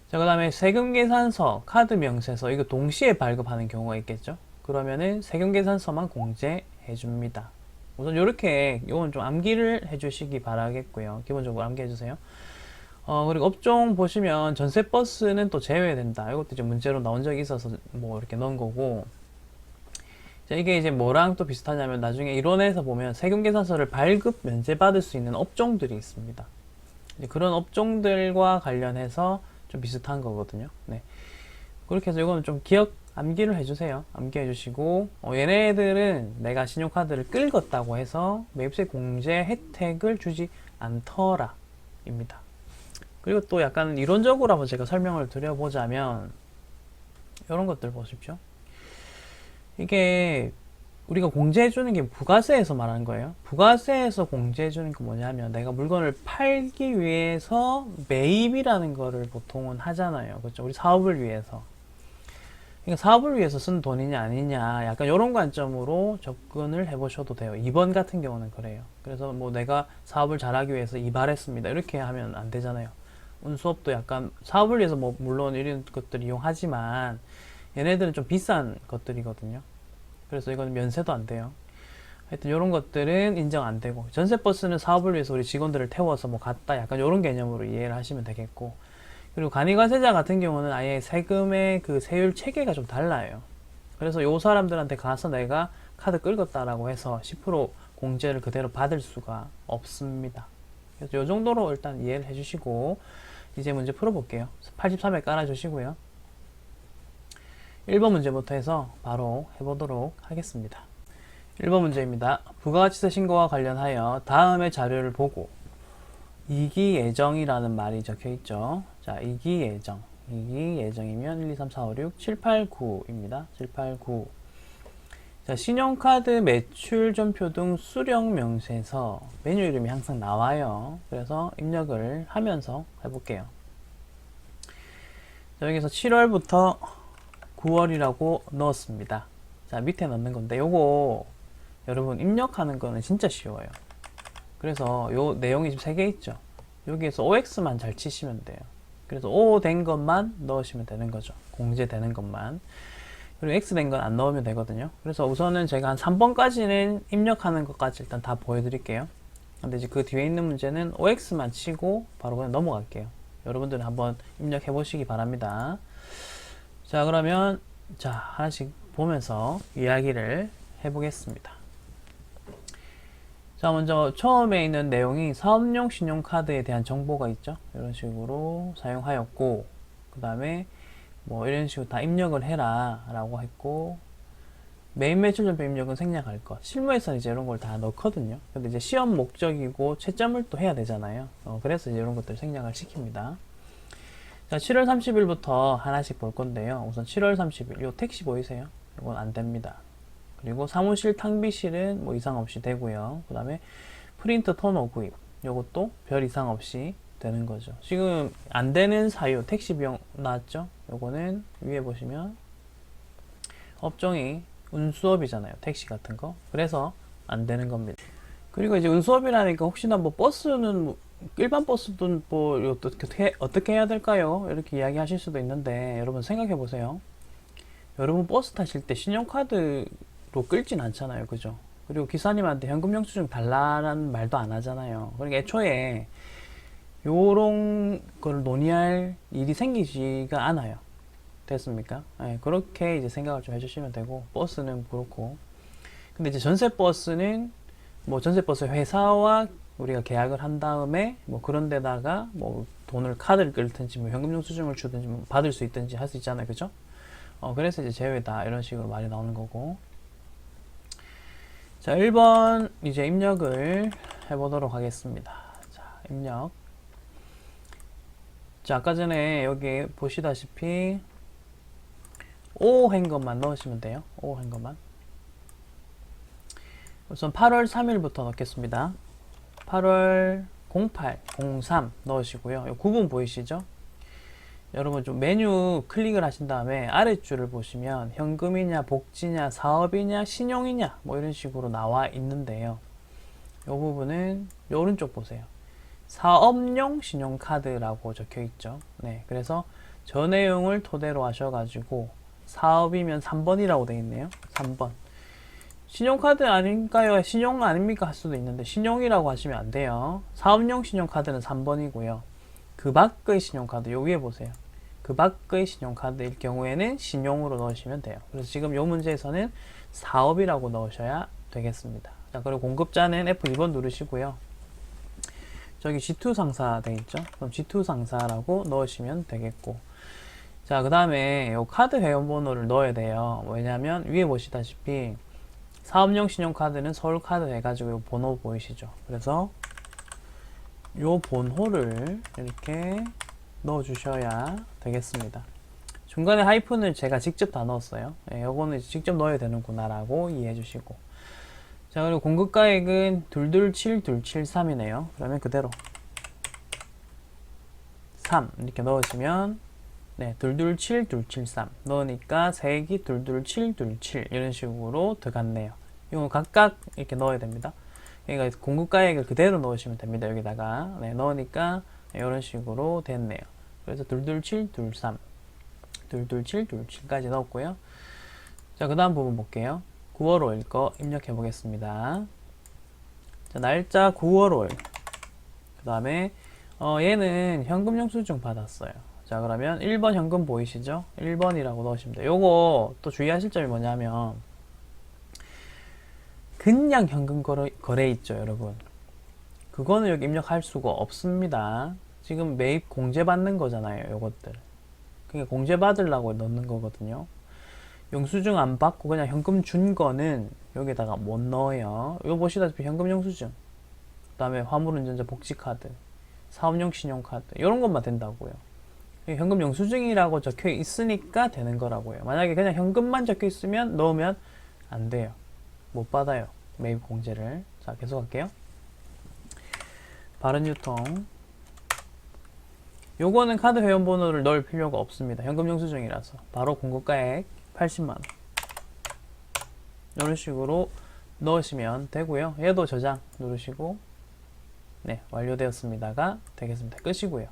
자, 그 다음에 세금계산서, 카드명세서 이거 동시에 발급하는 경우가 있겠죠. 그러면은 세금계산서만 공제해 줍니다. 우선 요렇게 요건 좀 암기를 해 주시기 바라겠고요. 기본적으로 암기해 주세요. 그리고 업종 보시면 전세버스는 또 제외된다. 이것도 이제 문제로 나온 적이 있어서 뭐 이렇게 넣은 거고, 자, 이게 이제 뭐랑 또 비슷하냐면 나중에 이론에서 보면 세금계산서를 발급 면제받을 수 있는 업종들이 있습니다. 그런 업종들과 관련해서 좀 비슷한 거거든요. 네. 그렇게 해서 이거는 좀 기억 암기를 해주세요. 암기해 주시고 얘네들은 내가 신용카드를 끌었다고 해서 매입세 공제 혜택을 주지 않더라 입니다. 그리고 또 약간 이론적으로 한번 제가 설명을 드려보자면 이런 것들 보십시오. 이게 우리가 공제해주는 게 부가세에서 말하는 거예요. 부가세에서 공제해주는 게 뭐냐면 내가 물건을 팔기 위해서 매입이라는 거를 보통은 하잖아요. 그렇죠? 우리 사업을 위해서. 그러니까 사업을 위해서 쓴 돈이냐 아니냐 약간 이런 관점으로 접근을 해보셔도 돼요. 2번 같은 경우는 그래요. 그래서 뭐 내가 사업을 잘하기 위해서 이발했습니다. 이렇게 하면 안 되잖아요. 운수업도 약간 사업을 위해서 뭐 물론 이런 것들 이용하지만 얘네들은 좀 비싼 것들이거든요. 그래서 이건 면세도 안 돼요. 하여튼 이런 것들은 인정 안 되고 전세버스는 사업을 위해서 우리 직원들을 태워서 뭐 갔다 약간 이런 개념으로 이해를 하시면 되겠고 그리고 간이관세자 같은 경우는 아예 세금의 그 세율 체계가 좀 달라요. 그래서 요 사람들한테 가서 내가 카드 끌었다라고 해서 10% 공제를 그대로 받을 수가 없습니다. 그래서 요 정도로 일단 이해를 해주시고 이제 문제 풀어볼게요. 83에 깔아주시고요. 1번 문제부터 해서 바로 해보도록 하겠습니다. 1번 문제입니다. 부가가치세 신고와 관련하여 다음의 자료를 보고 이기예정이라는 말이 적혀 있죠. 자, 이기예정. 이기예정이면 1, 2, 3, 4, 5, 6, 7, 8, 9입니다. 7, 8, 9. 자, 신용카드 매출 전표 등 수령 명세서 메뉴 이름이 항상 나와요. 그래서 입력을 하면서 해볼게요. 자, 여기서 7월부터 9월이라고 넣었습니다. 자, 밑에 넣는 건데 요거 여러분 입력하는 거는 진짜 쉬워요. 그래서 요 내용이 지금 3개 있죠. 여기에서 OX만 잘 치시면 돼요. 그래서 O 된 것만 넣으시면 되는 거죠. 공제되는 것만. 그리고 X 된 건 안 넣으면 되거든요. 그래서 우선은 제가 한 3번까지는 입력하는 것까지 일단 다 보여드릴게요. 근데 이제 그 뒤에 있는 문제는 OX만 치고 바로 그냥 넘어갈게요. 여러분들은 한번 입력해 보시기 바랍니다. 자, 그러면 자, 하나씩 보면서 이야기를 해보겠습니다. 자, 먼저 처음에 있는 내용이 사업용 신용카드에 대한 정보가 있죠. 이런 식으로 사용하였고 그 다음에 뭐 이런 식으로 다 입력을 해라 라고 했고 매입 매출 전표 입력은 생략할 것. 실무에서는 이제 이런 걸 다 넣거든요. 근데 이제 시험 목적이고 채점을 또 해야 되잖아요. 그래서 이제 이런 것들 생략을 시킵니다. 자, 7월 30일부터 하나씩 볼 건데요. 우선 7월 30일 요 택시 보이세요? 이건 안 됩니다. 그리고 사무실 탕비실은 뭐 이상 없이 되고요. 그 다음에 프린트 토너 구입 요것도 별 이상 없이 되는 거죠. 지금 안 되는 사유 택시 비용 나왔죠? 요거는 위에 보시면 업종이 운수업이잖아요. 택시 같은 거. 그래서 안 되는 겁니다. 그리고 이제 운수업이라니까 혹시나 뭐 버스는 뭐 일반 버스도 뭐 어떻게 해야 될까요? 이렇게 이야기하실 수도 있는데 여러분 생각해 보세요. 여러분 버스 타실 때 신용카드로 끌진 않잖아요. 그죠? 그리고 기사님한테 현금 영수증 달라는 말도 안 하잖아요. 그러니까 애초에 요런 걸 논의할 일이 생기지가 않아요. 됐습니까? 네, 그렇게 이제 생각을 좀 해주시면 되고 버스는 그렇고 근데 이제 전세버스는 뭐 전세버스 회사와 우리가 계약을 한 다음에 뭐 그런 데다가 뭐 돈을 카드를 끌든지 뭐 현금 영수증을 주든지 뭐 받을 수 있든지 할 수 있잖아요. 그죠? 그래서 이제 제외다 이런 식으로 말이 나오는 거고 자 1번 이제 입력을 해보도록 하겠습니다. 자 입력 자 아까 전에 여기 보시다시피 O 한 것만 넣으시면 돼요. O 한 것만 우선 8월 3일부터 넣겠습니다. 8월 08, 03 넣으시고요. 이 구분 보이시죠? 여러분 좀 메뉴 클릭을 하신 다음에 아랫줄을 보시면 현금이냐 복지냐 사업이냐 신용이냐 뭐 이런 식으로 나와 있는데요. 이 부분은 이 오른쪽 보세요. 사업용 신용카드라고 적혀 있죠. 네, 그래서 저 내용을 토대로 하셔가지고 사업이면 3번이라고 되어 있네요. 3번. 신용카드 아닌가요? 신용 아닙니까? 할 수도 있는데 신용이라고 하시면 안 돼요. 사업용 신용카드는 3번이고요. 그 밖의 신용카드 요 위에 보세요. 그 밖의 신용카드일 경우에는 신용으로 넣으시면 돼요. 그래서 지금 이 문제에서는 사업이라고 넣으셔야 되겠습니다. 자, 그리고 공급자는 F2번 누르시고요. 저기 G2 상사 되겠죠? 그럼 G2 상사라고 넣으시면 되겠고. 자, 그 다음에 요 카드 회원번호를 넣어야 돼요. 왜냐면 위에 보시다시피 사업용 신용카드는 서울카드 해가지고 요 번호 보이시죠? 그래서 요 번호를 이렇게 넣어주셔야 되겠습니다. 중간에 하이픈을 제가 직접 다 넣었어요. 예, 요거는 직접 넣어야 되는구나 라고 이해해 주시고. 자, 그리고 공급가액은 227273이네요. 그러면 그대로 3 이렇게 넣으시면 네, 227273 넣으니까 세기 227227 이런 식으로 들어갔네요. 이거 각각 이렇게 넣어야 됩니다. 그러니까 공급가액을 그대로 넣으시면 됩니다. 여기다가 네, 넣으니까 이런 식으로 됐네요. 그래서 22723 22727까지 넣었고요. 자, 그 다음 부분 볼게요. 9월 5일 거 입력해 보겠습니다. 자, 날짜 9월 5일. 그 다음에 얘는 현금 영수증 받았어요. 자, 그러면 1번 현금 보이시죠? 1번이라고 넣으시면 돼요. 요거 또 주의하실 점이 뭐냐면 그냥 현금 거래 있죠, 여러분. 그거는 여기 입력할 수가 없습니다. 지금 매입 공제 받는 거잖아요, 요것들. 그게 공제 받으려고 넣는 거거든요. 영수증 안 받고 그냥 현금 준 거는 여기다가 못 넣어요. 이거 보시다시피 현금 영수증, 그 다음에 화물운전자 복지카드, 사업용 신용카드 이런 것만 된다고요. 현금 영수증이라고 적혀 있으니까 되는 거라고요. 만약에 그냥 현금만 적혀 있으면 넣으면 안 돼요. 못 받아요. 매입 공제를. 자, 계속 할게요. 바른 유통. 요거는 카드 회원번호를 넣을 필요가 없습니다. 현금 영수증이라서 바로 공급가액 80만원 이런 식으로 넣으시면 되고요. 얘도 저장 누르시고 네, 완료되었습니다가 되겠습니다. 끝이고요.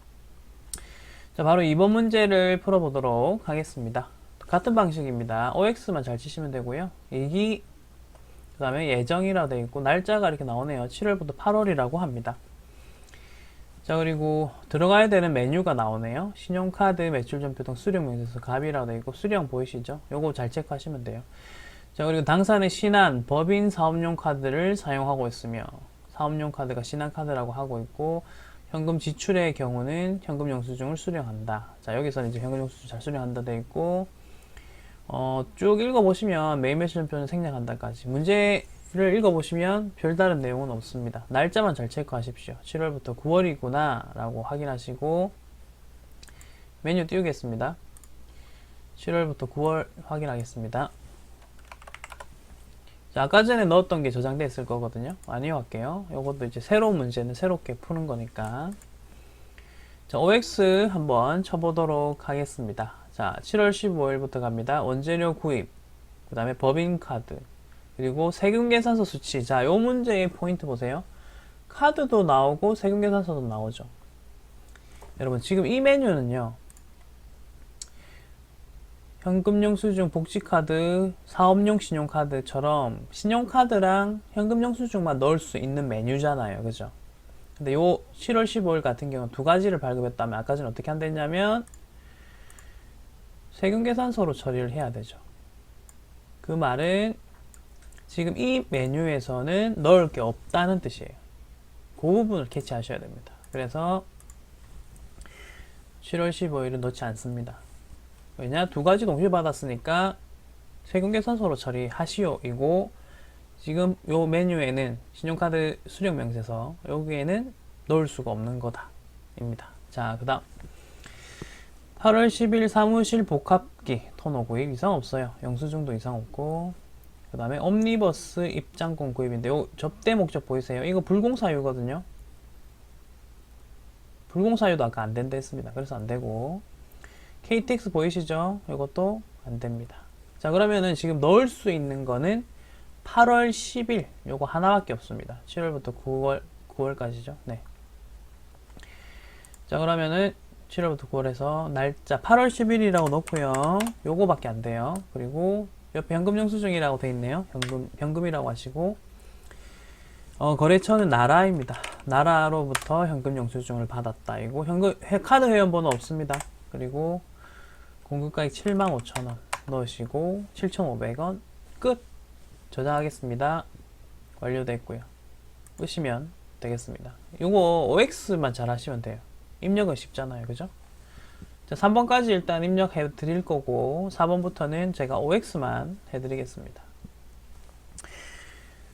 자, 바로 이번 문제를 풀어보도록 하겠습니다. 같은 방식입니다. OX만 잘 치시면 되고요. 일기, 그 다음에 예정이라 되어 있고 날짜가 이렇게 나오네요. 7월부터 8월이라고 합니다. 자, 그리고 들어가야 되는 메뉴가 나오네요. 신용카드, 매출전표 등 수령 명세서 갑이라고 되어 있고 수령 보이시죠? 요거 잘 체크하시면 돼요. 자, 그리고 당사는 신한, 법인 사업용 카드를 사용하고 있으며 사업용 카드가 신한카드라고 하고 있고 현금 지출의 경우는 현금 영수증을 수령한다. 자, 여기서는 이제 현금 영수증 잘 수령한다 되어 있고 쭉 읽어보시면 매일 매출전표는 생략한다까지 문제를 읽어보시면 별다른 내용은 없습니다. 날짜만 잘 체크하십시오. 7월부터 9월이구나 라고 확인하시고 메뉴 띄우겠습니다. 7월부터 9월 확인하겠습니다. 자, 아까 전에 넣었던 게 저장되어 있을 거거든요. 아니요 할게요. 요것도 이제 새로운 문제는 새롭게 푸는 거니까. 자, OX 한번 쳐보도록 하겠습니다. 자, 7월 15일부터 갑니다. 원재료 구입, 그 다음에 법인카드, 그리고 세금계산서 수치. 자, 요 문제의 포인트 보세요. 카드도 나오고 세금계산서도 나오죠. 여러분, 지금 이 메뉴는요, 현금 영수증, 복지카드, 사업용 신용카드처럼 신용카드랑 현금 영수증만 넣을 수 있는 메뉴잖아요. 그죠? 근데 요 7월 15일 같은 경우는 두 가지를 발급했다면 아까 전에 어떻게 한댔냐면 세금계산서로 처리를 해야 되죠. 그 말은 지금 이 메뉴에서는 넣을 게 없다는 뜻이에요. 그 부분을 캐치하셔야 됩니다. 그래서 7월 15일은 넣지 않습니다. 왜냐? 두 가지 동시에 받았으니까 세금계산서로 처리하시오 이고 지금 요 메뉴에는 신용카드 수령 명세서 여기에는 넣을 수가 없는 거다 입니다. 자, 그 다음 8월 10일 사무실 복합기 토너 구입 이상 없어요. 영수증도 이상 없고 그 다음에 옴니버스 입장권 구입인데 요 접대 목적 보이세요? 이거 불공사유거든요. 불공사유도 아까 안 된다 했습니다. 그래서 안 되고 KTX 보이시죠? 이것도 안 됩니다. 자, 그러면은 지금 넣을 수 있는 거는 8월 10일 요거 하나밖에 없습니다. 7월부터 9월까지죠. 네. 자, 그러면은 7월부터 9월에서 날짜 8월 10일이라고 넣고요. 요거밖에 안 돼요. 그리고 옆에 현금 영수증이라고 돼 있네요. 현금이라고 하시고 거래처는 나라입니다. 나라로부터 현금 영수증을 받았다. 이거 카드 회원번호 없습니다. 그리고 공급가액 75,000원 넣으시고 7,500원 끝. 저장하겠습니다. 완료됐고요. 끄시면 되겠습니다. 이거 OX만 잘 하시면 돼요. 입력은 쉽잖아요. 그죠? 자, 3번까지 일단 입력해 드릴 거고 4번부터는 제가 OX만 해드리겠습니다.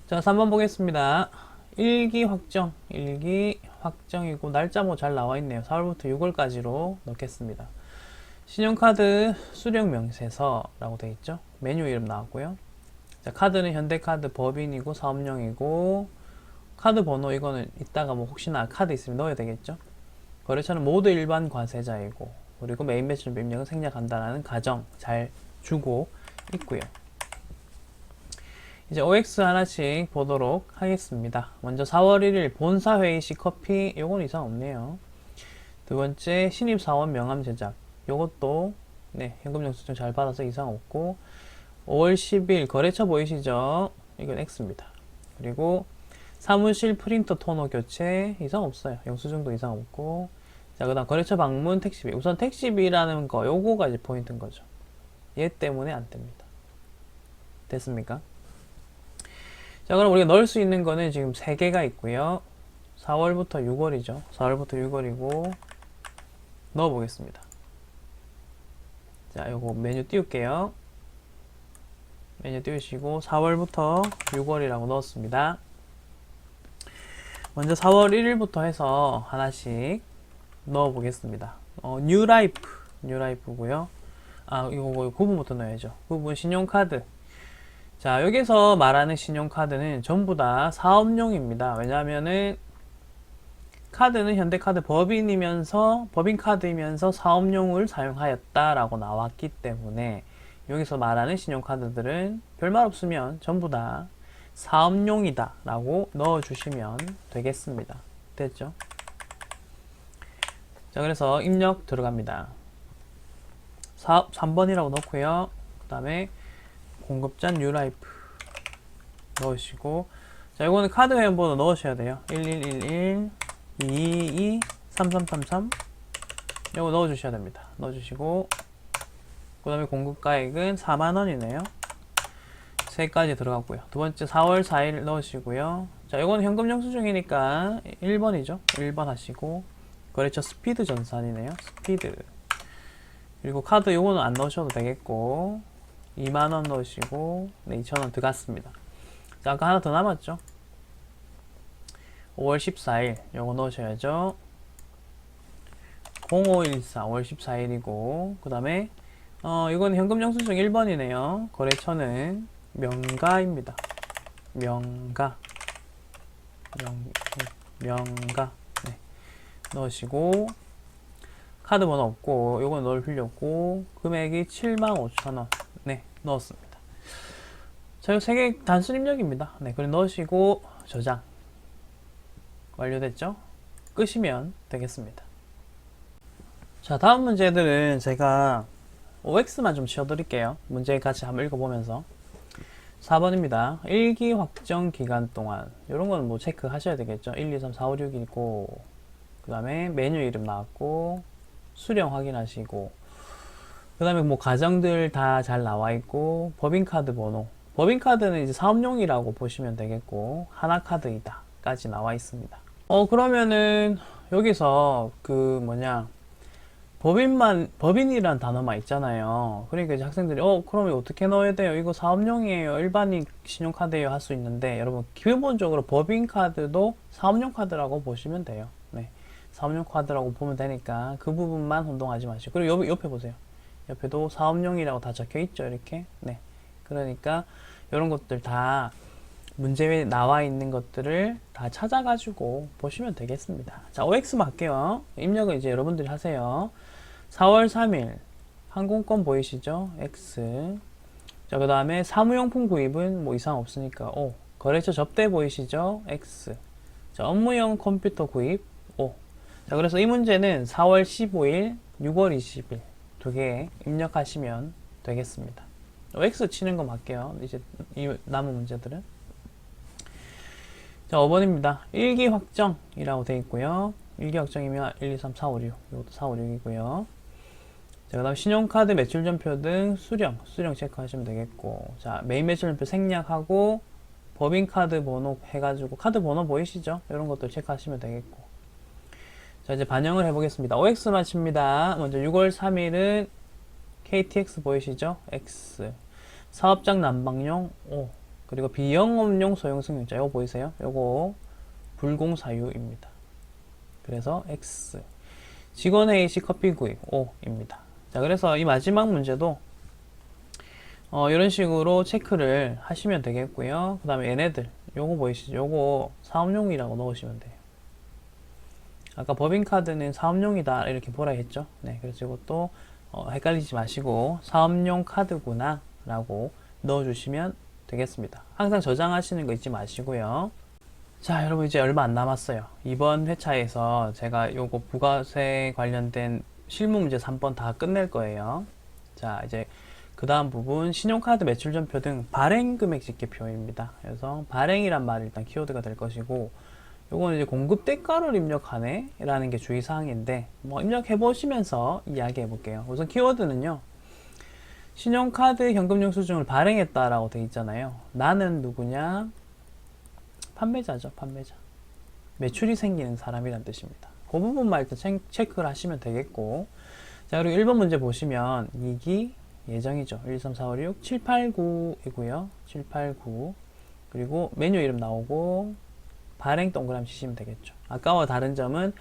자, 3번 보겠습니다. 일기 확정이고 날짜 뭐 잘 나와 있네요. 4월부터 6월까지로 넣겠습니다. 신용카드 수령 명세서라고 되어 있죠. 메뉴 이름 나왔고요. 자, 카드는 현대카드 법인이고 사업용이고 카드 번호 이거는 이따가 뭐 혹시나 카드 있으면 넣어야 되겠죠. 거래처는 모두 일반 과세자이고 그리고 메인 매출 입력은 생략한다라는 가정 잘 주고 있고요. 이제 OX 하나씩 보도록 하겠습니다. 먼저 4월 1일 본사회의 시 커피 요건 이상 없네요. 두 번째 신입사원 명함 제작 요것도 네, 현금 영수증 잘 받아서 이상 없고 5월 10일 거래처 보이시죠? 이건 X입니다. 그리고 사무실 프린터 토너 교체 이상 없어요. 영수증도 이상 없고 자, 그 다음 거래처 방문 택시비 우선 택시비라는 거 요거가 이제 포인트인 거죠. 얘 때문에 안 됩니다. 됐습니까? 자, 그럼 우리가 넣을 수 있는 거는 지금 3개가 있고요. 4월부터 6월이죠. 4월부터 6월이고 넣어 보겠습니다. 자, 요거 메뉴 띄울게요. 메뉴 띄우시고 4월부터 6월이라고 넣었습니다. 먼저 4월 1일부터 해서 하나씩 넣어 보겠습니다. 뉴라이프고요. 아, 이거 구분부터 넣어야죠. 구분 신용카드. 자, 여기서 말하는 신용카드는 전부 다 사업용입니다. 왜냐하면은 카드는 현대카드 법인카드이면서 사업용을 사용하였다라고 나왔기 때문에 여기서 말하는 신용카드들은 별말 없으면 전부 다 사업용이다 라고 넣어주시면 되겠습니다. 됐죠? 자, 그래서 입력 들어갑니다. 사업 3번이라고 넣고요. 그 다음에 공급자 뉴라이프 넣으시고 자, 이거는 카드 회원번호 넣으셔야 돼요. 1111 222 3333 이거 넣어주셔야 됩니다. 넣어주시고 그 다음에 공급가액은 4만원이네요. 3가지 들어갔고요. 두 번째 4월 4일 넣으시고요. 자, 이건 현금 영수증이니까 1번이죠. 1번 하시고 거래처 스피드 전산이네요. 스피드. 그리고 카드 요거는 안 넣으셔도 되겠고 2만원 넣으시고 네, 2,000원 들어갔습니다. 자, 아까 하나 더 남았죠. 5월 14일 요거 넣으셔야죠. 0514 5월 14일이고 그 다음에 이건 현금 영수증 1번이네요. 거래처는 명가입니다. 명가 네. 넣으시고 카드 번호 없고 요건 넣을 필요 없고 금액이 75,000원 네 넣었습니다. 자, 이거 3개 단순 입력입니다. 네, 그럼 넣으시고 저장 완료됐죠? 끄시면 되겠습니다. 자, 다음 문제들은 제가 OX만 좀 지워드릴게요. 문제 같이 한번 읽어보면서 4번입니다. 일기 확정 기간 동안 이런 거는 뭐 체크 하셔야 되겠죠. 1, 2, 3, 4, 5, 6이고 그 다음에 메뉴 이름 나왔고 수령 확인하시고 그 다음에 뭐 가정들 다 잘 나와 있고 법인카드 번호 법인카드는 이제 사업용이라고 보시면 되겠고 하나카드이다 까지 나와 있습니다. 그러면은 여기서 그 뭐냐 법인이란 단어만 있잖아요. 그러니까 이제 학생들이 그러면 어떻게 넣어야 돼요? 이거 사업용이에요, 일반인 신용카드예요 할 수 있는데 여러분 기본적으로 법인카드도 사업용 카드라고 보시면 돼요. 네, 사업용 카드라고 보면 되니까 그 부분만 혼동하지 마시고 그리고 옆에 보세요. 옆에도 사업용이라고 다 적혀 있죠, 이렇게. 네, 그러니까 이런 것들 다 문제에 나와 있는 것들을 다 찾아가지고 보시면 되겠습니다. 자, OX만 할게요. 입력은 이제 여러분들이 하세요. 4월 3일 항공권 보이시죠? X. 자, 그 다음에 사무용품 구입은 뭐 이상 없으니까 O. 거래처 접대 보이시죠? X. 자, 업무용 컴퓨터 구입 O. 자, 그래서 이 문제는 4월 15일, 6월 20일 두 개 입력하시면 되겠습니다. X 치는 거 맞게요. 이제 이 남은 문제들은. 자, 5번입니다. 일기 확정이라고 되어 있고요. 일기 확정이면 1, 2, 3, 4, 5, 6. 이것도 4, 5, 6이고요. 자, 그 다음 신용카드 매출전표 등 수령 체크하시면 되겠고, 자, 메인 매출전표 생략하고 법인카드 번호 해가지고 카드 번호 보이시죠? 이런 것들 체크하시면 되겠고, 자, 이제 반영을 해보겠습니다. OX만 칩니다. 먼저 6월 3일은 KTX 보이시죠? X. 사업장 난방용 O. 그리고 비영업용 소형 승용차 요거 보이세요? 요거 불공사유입니다. 그래서 X. 직원 A씨 커피 구입 O입니다. 자, 그래서 이 마지막 문제도 이런 식으로 체크를 하시면 되겠고요. 그 다음에 얘네들 요거 보이시죠? 요거 사업용이라고 넣으시면 돼요. 아까 법인카드는 사업용이다 이렇게 보라 했죠. 네, 그래서 이것도 헷갈리지 마시고 사업용 카드구나 라고 넣어주시면 되겠습니다. 항상 저장하시는 거 잊지 마시고요. 자, 여러분 이제 얼마 안 남았어요. 이번 회차에서 제가 요거 부가세 관련된 실무 문제 3번 다 끝낼 거예요. 자, 이제 그 다음 부분 신용카드 매출전표 등 발행금액 집계표입니다. 그래서 발행이란 말이 일단 키워드가 될 것이고, 요거는 이제 공급 대가를 입력하네 라는 게 주의사항인데 뭐 입력해 보시면서 이야기해 볼게요. 우선 키워드는요, 신용카드 현금 영수증을 발행했다 라고 되어 있잖아요. 나는 누구냐? 판매자죠. 판매자. 매출이 생기는 사람이란 뜻입니다. 그 부분만 일단 체크를 하시면 되겠고, 자, 그리고 1번 문제 보시면 2기 예정이죠. 1, 2, 3, 4, 5, 6, 7, 8, 9이고요. 7, 8, 9. 그리고 메뉴 이름 나오고 발행 동그라미 치시면 되겠죠. 아까와 다른 점은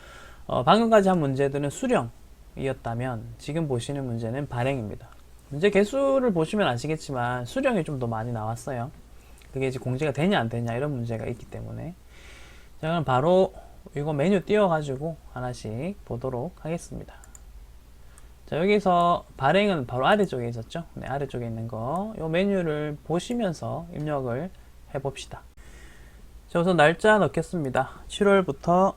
방금까지 한 문제들은 수령이었다면 지금 보시는 문제는 발행입니다. 문제 개수를 보시면 아시겠지만 수령이 좀 더 많이 나왔어요. 그게 이제 공제가 되냐 안 되냐 이런 문제가 있기 때문에. 자, 그럼 바로 이거 메뉴 띄워가지고 하나씩 보도록 하겠습니다. 자, 여기서 발행은 바로 아래쪽에 있었죠. 네, 아래쪽에 있는 거. 이 메뉴를 보시면서 입력을 해봅시다. 자, 우선 날짜 넣겠습니다. 7월부터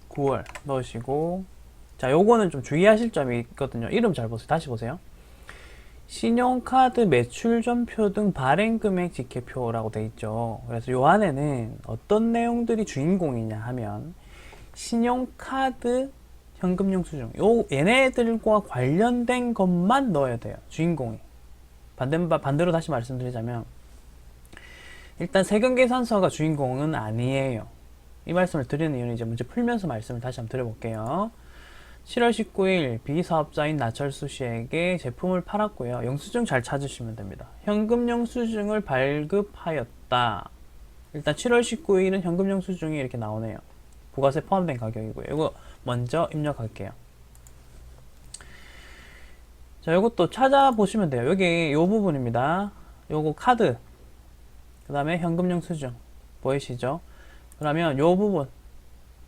9월 넣으시고, 자, 요거는 좀 주의하실 점이 있거든요. 이름 잘 보세요. 다시 보세요. 신용카드 매출전표 등 발행금액 집계표라고 되어 있죠. 그래서 요 안에는 어떤 내용들이 주인공이냐 하면 신용카드 현금영수증 얘네들과 관련된 것만 넣어야 돼요. 주인공이. 반대로 다시 말씀드리자면 일단 세금계산서가 주인공은 아니에요. 이 말씀을 드리는 이유는 이제 문제 풀면서 말씀을 다시 한번 드려볼게요. 7월 19일 B사업자인 나철수 씨에게 제품을 팔았고요. 영수증 잘 찾으시면 됩니다. 현금 영수증을 발급하였다. 일단 7월 19일은 현금 영수증이 이렇게 나오네요. 부가세 포함된 가격이고요. 이거 먼저 입력할게요. 자, 이것도 찾아보시면 돼요. 여기 요 부분입니다. 요거 카드, 그 다음에 현금 영수증 보이시죠? 그러면 요 부분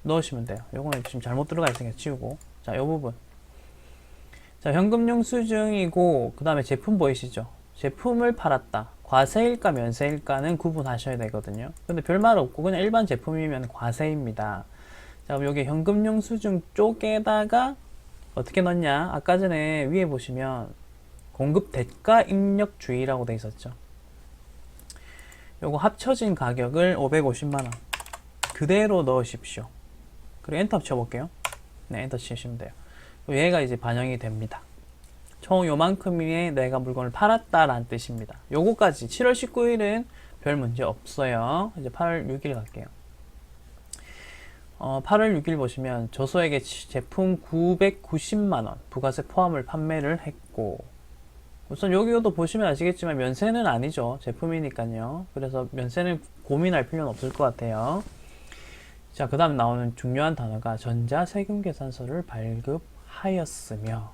넣으시면 돼요. 요거는 지금 잘못 들어가 있으니까 지우고, 자, 요 부분. 자, 현금 영수증이고 그 다음에 제품 보이시죠? 제품을 팔았다. 과세일까 면세일까는 구분하셔야 되거든요. 근데 별말 없고 그냥 일반 제품이면 과세입니다. 자, 그럼 여기 현금 영수증 쪽에다가 어떻게 넣냐? 아까 전에 위에 보시면 공급 대가 입력 주의라고 돼 있었죠. 요거 합쳐진 가격을 550만원 그대로 넣으십시오. 그리고 엔터 쳐볼게요. 네, 엔터 치시면 돼요. 얘가 이제 반영이 됩니다. 총 요만큼의 내가 물건을 팔았다라는 뜻입니다. 요거까지 7월 19일은 별 문제 없어요. 이제 8월 6일 갈게요. 8월 6일 보시면 저소에게 제품 990만원 부가세 포함을 판매를 했고, 우선 여기도 보시면 아시겠지만 면세는 아니죠. 제품이니까요. 그래서 면세는 고민할 필요는 없을 것 같아요. 자, 그 다음 나오는 중요한 단어가 전자세금계산서를 발급하였으며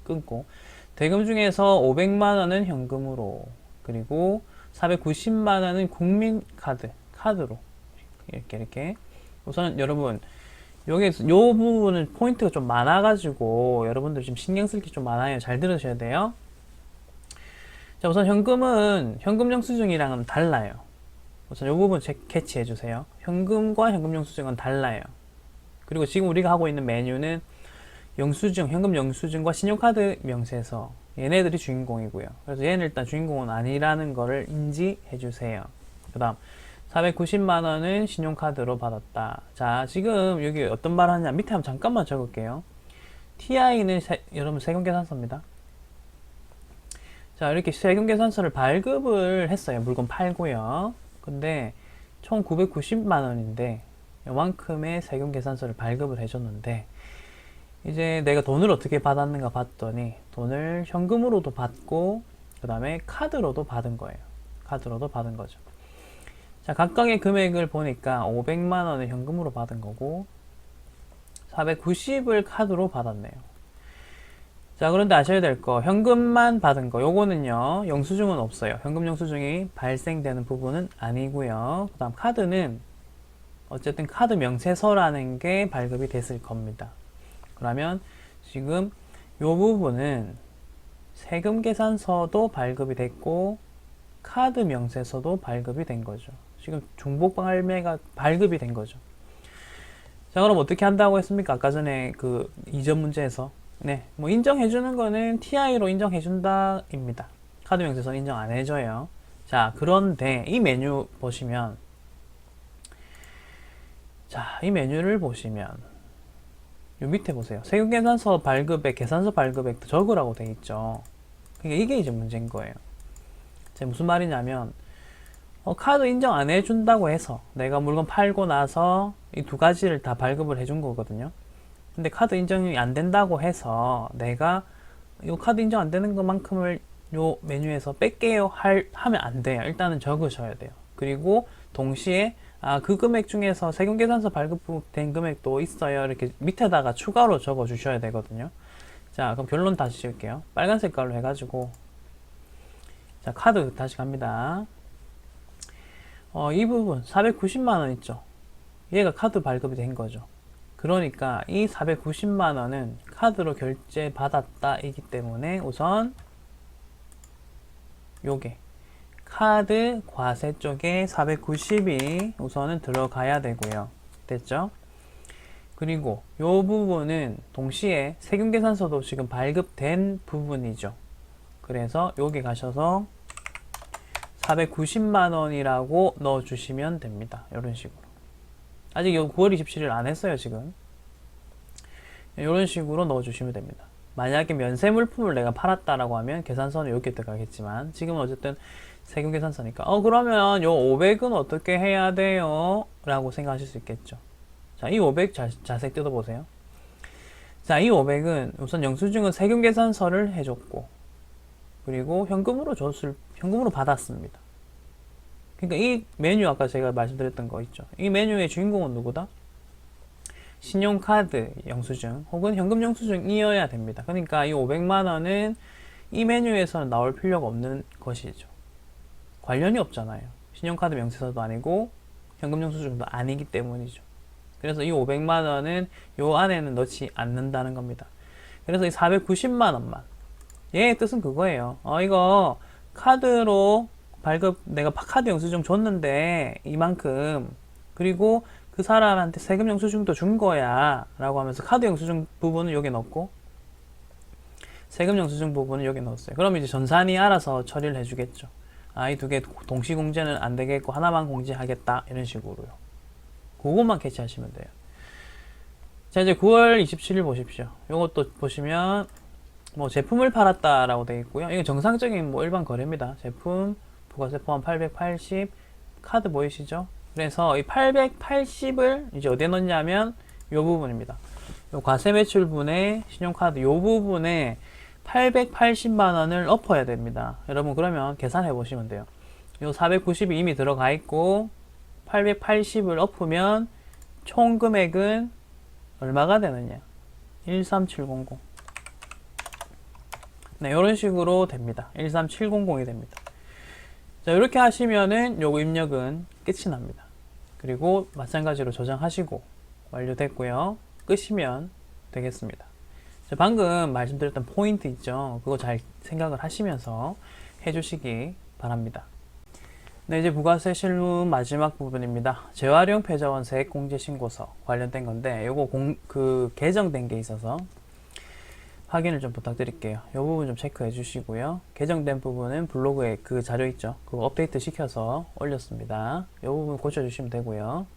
끊고, 대금 중에서 500만원은 현금으로, 그리고 490만원은 국민카드로 이렇게 우선 여러분 여기서 요 부분은 포인트가 좀 많아가지고 여러분들 지금 신경 쓸 게 좀 많아요. 잘 들으셔야 돼요. 자, 우선 현금은 현금 영수증이랑은 달라요. 우선 이 부분 캐치해 주세요. 현금과 현금 영수증은 달라요. 그리고 지금 우리가 하고 있는 메뉴는 영수증, 현금 영수증과 신용카드 명세서 얘네들이 주인공이고요. 그래서 얘는 일단 주인공은 아니라는 거를 인지해 주세요. 그 다음 490만원은 신용카드로 받았다. 자, 지금 여기 어떤 말 하냐 밑에 한번 잠깐만 적을게요. TI는 여러분 세금계산서입니다. 자, 이렇게 세금계산서를 발급을 했어요. 물건 팔고요. 근데 총 990만 원인데 요만큼의 세금계산서를 발급을 해줬는데 이제 내가 돈을 어떻게 받았는가 봤더니 돈을 현금으로도 받고 그 다음에 카드로도 받은 거예요. 카드로도 받은 거죠. 자, 각각의 금액을 보니까 500만 원을 현금으로 받은 거고 490을 카드로 받았네요. 자, 그런데 아셔야 될 거, 현금만 받은 거, 요거는요, 영수증은 없어요. 현금 영수증이 발생되는 부분은 아니고요. 그 다음 카드는 어쨌든 카드 명세서라는 게 발급이 됐을 겁니다. 그러면 지금 요 부분은 세금 계산서도 발급이 됐고 카드 명세서도 발급이 된 거죠. 지금 중복 발매가 발급이 된 거죠. 자, 그럼 어떻게 한다고 했습니까? 아까 전에 그 이전 문제에서 네, 뭐 인정해주는 거는 TI로 인정해준다입니다. 카드 명세서 인정 안 해줘요. 자, 그런데 이 메뉴 보시면 자, 이 메뉴를 보시면 요 밑에 보세요. 세금계산서 발급액, 계산서 발급액 적으라고 돼 있죠. 그러니까 이게 이제 문제인 거예요. 자, 무슨 말이냐면 카드 인정 안 해준다고 해서 내가 물건 팔고 나서 이 두 가지를 다 발급을 해준 거거든요. 근데 카드 인정이 안 된다고 해서 내가 이 카드 인정 안 되는 것만큼을 요 메뉴에서 뺄게요 하면 안 돼요. 일단은 적으셔야 돼요. 그리고 동시에 그 금액 중에서 세금계산서 발급된 금액도 있어요. 이렇게 밑에다가 추가로 적어 주셔야 되거든요. 자, 그럼 결론 다시 지울게요. 빨간 색깔로 해가지고 자, 카드 다시 갑니다. 이 부분 490만 원 있죠. 얘가 카드 발급이 된 거죠. 그러니까 이 490만 원은 카드로 결제 받았다 이기 때문에 우선 요게 카드 과세 쪽에 490이 우선은 들어가야 되고요. 됐죠? 그리고 요 부분은 동시에 세금계산서도 지금 발급된 부분이죠. 그래서 여기 가셔서 490만 원이라고 넣어주시면 됩니다. 이런 식으로. 아직 9월 27일 안 했어요, 지금. 이런 식으로 넣어주시면 됩니다. 만약에 면세 물품을 내가 팔았다라고 하면 계산서는 여기 들어가겠지만, 지금은 어쨌든 세금 계산서니까, 그러면 요 500은 어떻게 해야 돼요? 라고 생각하실 수 있겠죠. 자, 이 500 자세히 뜯어보세요. 자, 이 500은 우선 영수증은 세금 계산서를 해줬고, 그리고 현금으로 받았습니다. 그러니까 이 메뉴 아까 제가 말씀드렸던 거 있죠. 이 메뉴의 주인공은 누구다? 신용카드 영수증 혹은 현금 영수증이어야 됩니다. 그러니까 이 500만 원은 이 메뉴에서는 나올 필요가 없는 것이죠. 관련이 없잖아요. 신용카드 명세서도 아니고 현금 영수증도 아니기 때문이죠. 그래서 이 500만 원은 요 안에는 넣지 않는다는 겁니다. 그래서 이 490만 원만 얘의 뜻은 그거예요. 이거 카드로 발급 내가 카드 영수증 줬는데 이만큼 그리고 그 사람한테 세금 영수증도 준 거야 라고 하면서 카드 영수증 부분은 여기 넣고 세금 영수증 부분은 여기 넣었어요. 그럼 이제 전산이 알아서 처리를 해주겠죠. 이 두 개 동시 공제는 안 되겠고 하나만 공제하겠다 이런 식으로요. 그것만 캐치하시면 돼요. 자, 이제 9월 27일 보십시오. 요것도 보시면 뭐 제품을 팔았다라고 되어 있고요. 이건 정상적인 뭐 일반 거래입니다. 제품 부가세 포함 880 카드 보이시죠? 그래서 이 880을 이제 어디에 넣냐면 요 부분입니다. 요 과세 매출분의 신용카드 요 부분에 880만 원을 엎어야 됩니다. 여러분 그러면 계산해 보시면 돼요. 요 490이 이미 들어가 있고 880을 엎으면 총 금액은 얼마가 되느냐? 13700. 네, 이런 식으로 됩니다. 13700이 됩니다. 자, 이렇게 하시면은 요거 입력은 끝이 납니다. 그리고 마찬가지로 저장하시고 완료됐고요. 끄시면 되겠습니다. 자, 방금 말씀드렸던 포인트 있죠? 그거 잘 생각을 하시면서 해주시기 바랍니다. 네, 이제 부가세 실무 마지막 부분입니다. 재활용 패자원 세액공제신고서 관련된 건데 요거 개정된 게 있어서 확인을 좀 부탁드릴게요. 이 부분 좀 체크해 주시고요. 개정된 부분은 블로그에 그 자료 있죠? 그거 업데이트 시켜서 올렸습니다. 이 부분 고쳐주시면 되고요.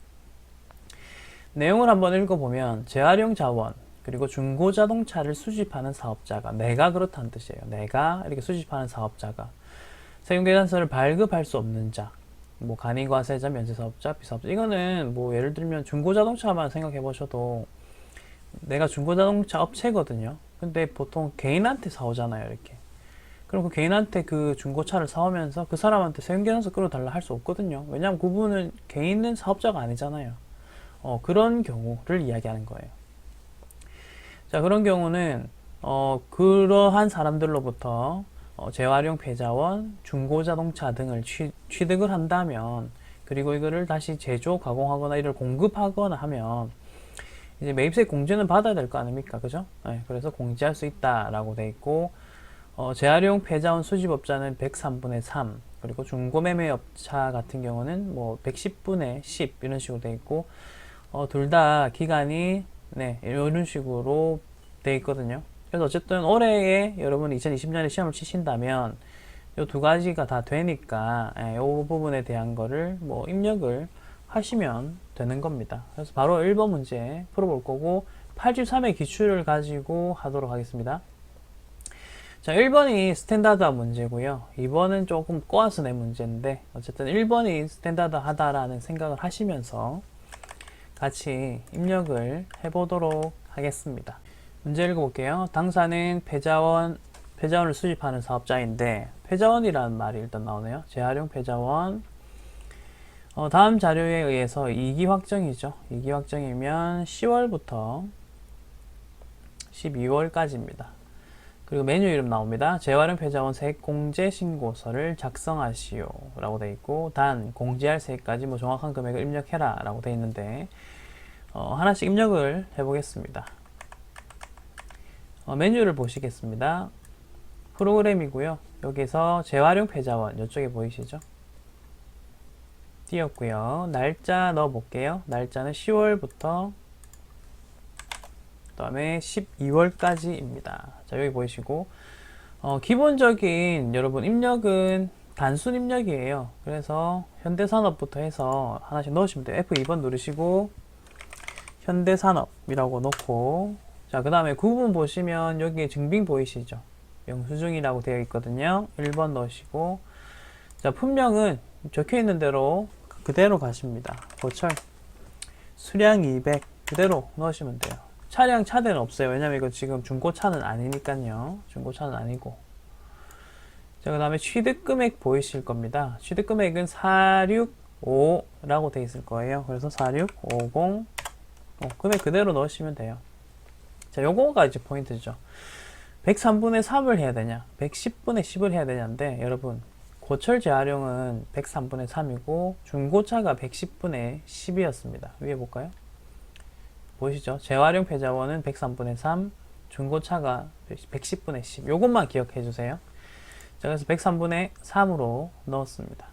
내용을 한번 읽어보면 재활용 자원, 그리고 중고자동차를 수집하는 사업자가, 내가 그렇다는 뜻이에요. 내가 이렇게 수집하는 사업자가 세금계산서를 발급할 수 없는 자, 뭐 간이과세자, 면세사업자, 비사업자, 이거는 뭐 예를 들면 중고자동차만 생각해 보셔도 내가 중고자동차 업체거든요. 근데 보통 개인한테 사오잖아요, 이렇게. 그럼 그 개인한테 그 중고차를 사오면서 그 사람한테 세금계산서 끌어달라 할 수 없거든요. 왜냐하면 그분은 개인은 사업자가 아니잖아요. 그런 경우를 이야기하는 거예요. 자, 그런 경우는 그러한 사람들로부터 재활용 폐자원, 중고자동차 등을 취득을 한다면, 그리고 이거를 다시 제조, 가공하거나 이를 공급하거나 하면 이제 매입세 공제는 받아야 될 거 아닙니까? 그죠? 네, 그래서 공제할 수 있다라고 돼 있고, 재활용 폐자원 수집업자는 103분의 3, 그리고 중고매매업차 같은 경우는 뭐 110분의 10 이런 식으로 돼 있고, 둘 다 기간이 네, 이런 식으로 돼 있거든요. 그래서 어쨌든 올해에 여러분 2020년에 시험을 치신다면 이 두 가지가 다 되니까 이 부분에 대한 거를 뭐 입력을 하시면 되는 겁니다. 그래서 바로 1번 문제 풀어볼 거고 83의 기출을 가지고 하도록 하겠습니다. 자, 1번이 스탠다드한 문제고요. 2번은 조금 꼬아서 낸 문제인데 어쨌든 1번이 스탠다드하다라는 생각을 하시면서 같이 입력을 해보도록 하겠습니다. 문제 읽어볼게요. 당사는 폐자원을 수집하는 사업자인데, 폐자원이라는 말이 일단 나오네요. 재활용 폐자원. 다음 자료에 의해서 이기 확정이죠. 이기 확정이면 10월부터 12월까지입니다. 그리고 메뉴 이름 나옵니다. 재활용 폐자원 세액 공제 신고서를 작성하시오 라고 되어 있고, 단 공제할 세액까지 뭐 정확한 금액을 입력해라 라고 되어 있는데 하나씩 입력을 해보겠습니다. 메뉴를 보시겠습니다. 프로그램이고요. 여기서 재활용 폐자원 이쪽에 보이시죠? 띄었고요. 날짜 넣어 볼게요. 날짜는 10월부터 그 다음에 12월까지입니다. 자, 여기 보이시고 기본적인 여러분 입력은 단순 입력이에요. 그래서 현대산업부터 해서 하나씩 넣으시면 돼요. F2번 누르시고 현대산업이라고 넣고, 자, 그 다음에 구분 보시면 여기에 증빙 보이시죠? 영수증이라고 되어 있거든요. 1번 넣으시고, 자, 품명은 적혀 있는 대로 그대로 가십니다. 고철 수량 200 그대로 넣으시면 돼요. 차량 차대는 없어요. 왜냐면 이거 지금 중고차는 아니니까요. 중고차는 아니고. 자, 그 다음에 취득금액 보이실 겁니다. 취득금액은 465라고 되어 있을 거예요. 그래서 4650 금액 그대로 넣으시면 돼요. 자, 요거가 이제 포인트죠. 103분의 3을 해야 되냐, 110분의 10을 해야 되냐인데, 여러분, 고철 재활용은 103분의 3이고, 중고차가 110분의 10이었습니다. 위에 볼까요? 보이시죠? 재활용 폐자원은 103분의 3, 중고차가 110분의 10. 요것만 기억해 주세요. 자, 그래서 103분의 3으로 넣었습니다.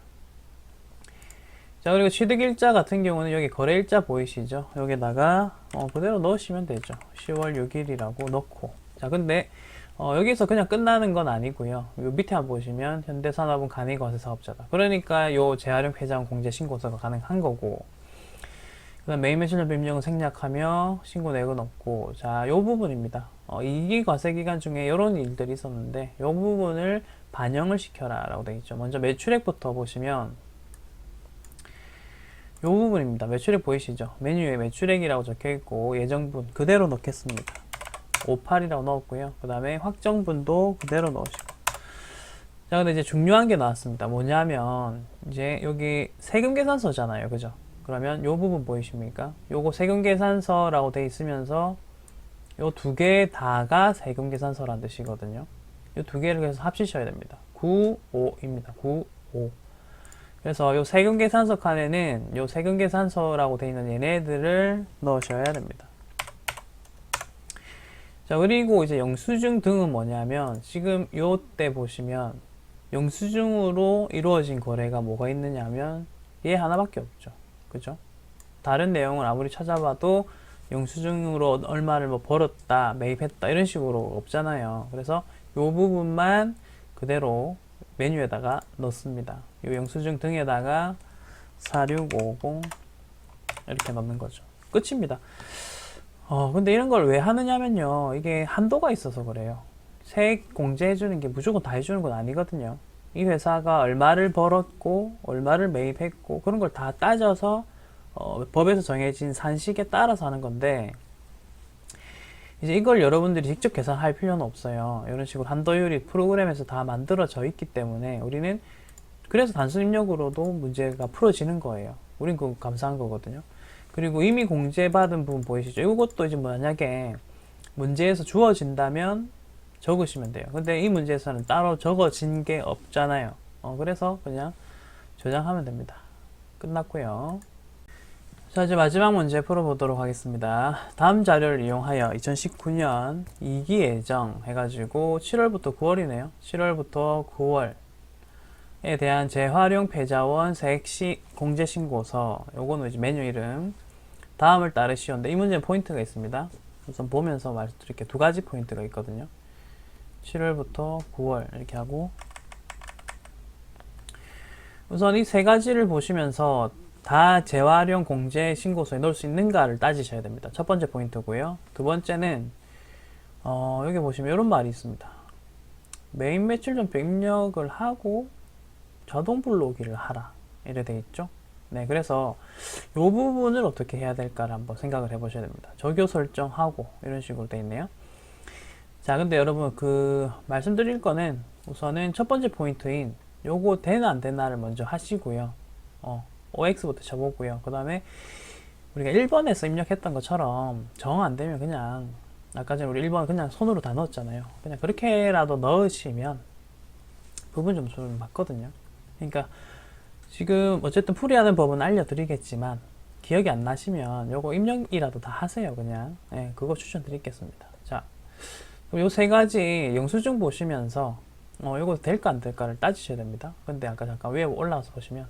자, 그리고 취득일자 같은 경우는 여기 거래일자 보이시죠? 여기다가 그대로 넣으시면 되죠. 10월 6일이라고 넣고. 자, 근데 여기서 그냥 끝나는 건 아니고요. 요 밑에 한번 보시면 현대산업은 간이과세 사업자다. 그러니까 요 재활용 폐자원 공제 신고서가 가능한 거고, 그 다음 매입 매출료 변경은 생략하며 신고 내역은 없고. 자, 요 부분입니다. 이기 과세 기간 중에 이런 일들이 있었는데 요 부분을 반영을 시켜라 라고 되어 있죠. 먼저 매출액부터 보시면 요 부분입니다. 매출액 보이시죠? 메뉴에 매출액이라고 적혀 있고 예정분 그대로 넣겠습니다. 58이라고 넣었고요. 그 다음에 확정분도 그대로 넣으시고. 자, 근데 이제 중요한 게 나왔습니다. 뭐냐면 이제 여기 세금계산서잖아요. 그죠? 그러면 요 부분 보이십니까? 요거 세금계산서라고 돼 있으면서 요 두 개 다가 세금계산서란 뜻이거든요. 요 두 개를 해서 합치셔야 됩니다. 95입니다. 95. 그래서 요 세금계산서 칸에는 요 세금계산서라고 되어 있는 얘네들을 넣으셔야 됩니다. 자, 그리고 이제 영수증 등은 뭐냐면 지금 요때 보시면 영수증으로 이루어진 거래가 뭐가 있느냐면 얘 하나밖에 없죠. 그죠? 다른 내용을 아무리 찾아봐도 영수증으로 얼마를 뭐 벌었다, 매입했다 이런 식으로 없잖아요. 그래서 요 부분만 그대로 메뉴에다가 넣습니다. 이 영수증 등에다가 4650 이렇게 넣는 거죠. 끝입니다. 근데 이런 걸 왜 하느냐면요. 이게 한도가 있어서 그래요. 세액 공제해주는 게 무조건 다 해주는 건 아니거든요. 이 회사가 얼마를 벌었고, 얼마를 매입했고, 그런 걸 다 따져서, 법에서 정해진 산식에 따라서 하는 건데, 이제 이걸 여러분들이 직접 계산할 필요는 없어요. 이런 식으로 한도율이 프로그램에서 다 만들어져 있기 때문에 우리는 그래서 단순 입력으로도 문제가 풀어지는 거예요. 우린 그거 감사한 거거든요. 그리고 이미 공제받은 부분 보이시죠? 이것도 이제 만약에 문제에서 주어진다면 적으시면 돼요. 근데 이 문제에서는 따로 적어진 게 없잖아요. 그래서 그냥 저장하면 됩니다. 끝났고요. 자, 이제 마지막 문제 풀어보도록 하겠습니다. 다음 자료를 이용하여 2019년 2기 예정 해가지고 7월부터 9월이네요. 7월부터 9월에 대한 재활용 패자원 세액시 공제신고서, 요거는 이제 메뉴 이름 다음을 따르시오인데, 이 문제는 포인트가 있습니다. 우선 보면서 말씀드릴게요. 두 가지 포인트가 있거든요. 7월부터 9월 이렇게 하고, 우선 이 세 가지를 보시면서 다 재활용 공제 신고서에 넣을 수 있는가를 따지셔야 됩니다. 첫 번째 포인트고요. 두 번째는 여기 보시면 이런 말이 있습니다. 메인 매출 전표 입력을 하고 자동 불러오기를 하라, 이래 돼 있죠. 네, 그래서 이 부분을 어떻게 해야 될까를 한번 생각을 해보셔야 됩니다. 적요 설정하고 이런 식으로 돼 있네요. 자, 근데 여러분 말씀드릴 거는 우선은 첫 번째 포인트인 요거 되나 안 되나를 먼저 하시고요. OX부터 쳐보고요. 그 다음에 우리가 1번에서 입력했던 것처럼 정 안 되면 그냥 아까 전에 우리 1번 그냥 손으로 다 넣었잖아요. 그냥 그렇게라도 넣으시면 부분 점수는 맞거든요. 그러니까 지금 어쨌든 풀이하는 법은 알려드리겠지만 기억이 안 나시면 요거 입력이라도 다 하세요. 그냥 그거 추천드리겠습니다. 자, 요 세 가지 영수증 보시면서 요거 될까 안 될까를 따지셔야 됩니다. 근데 아까 잠깐 위에 올라와서 보시면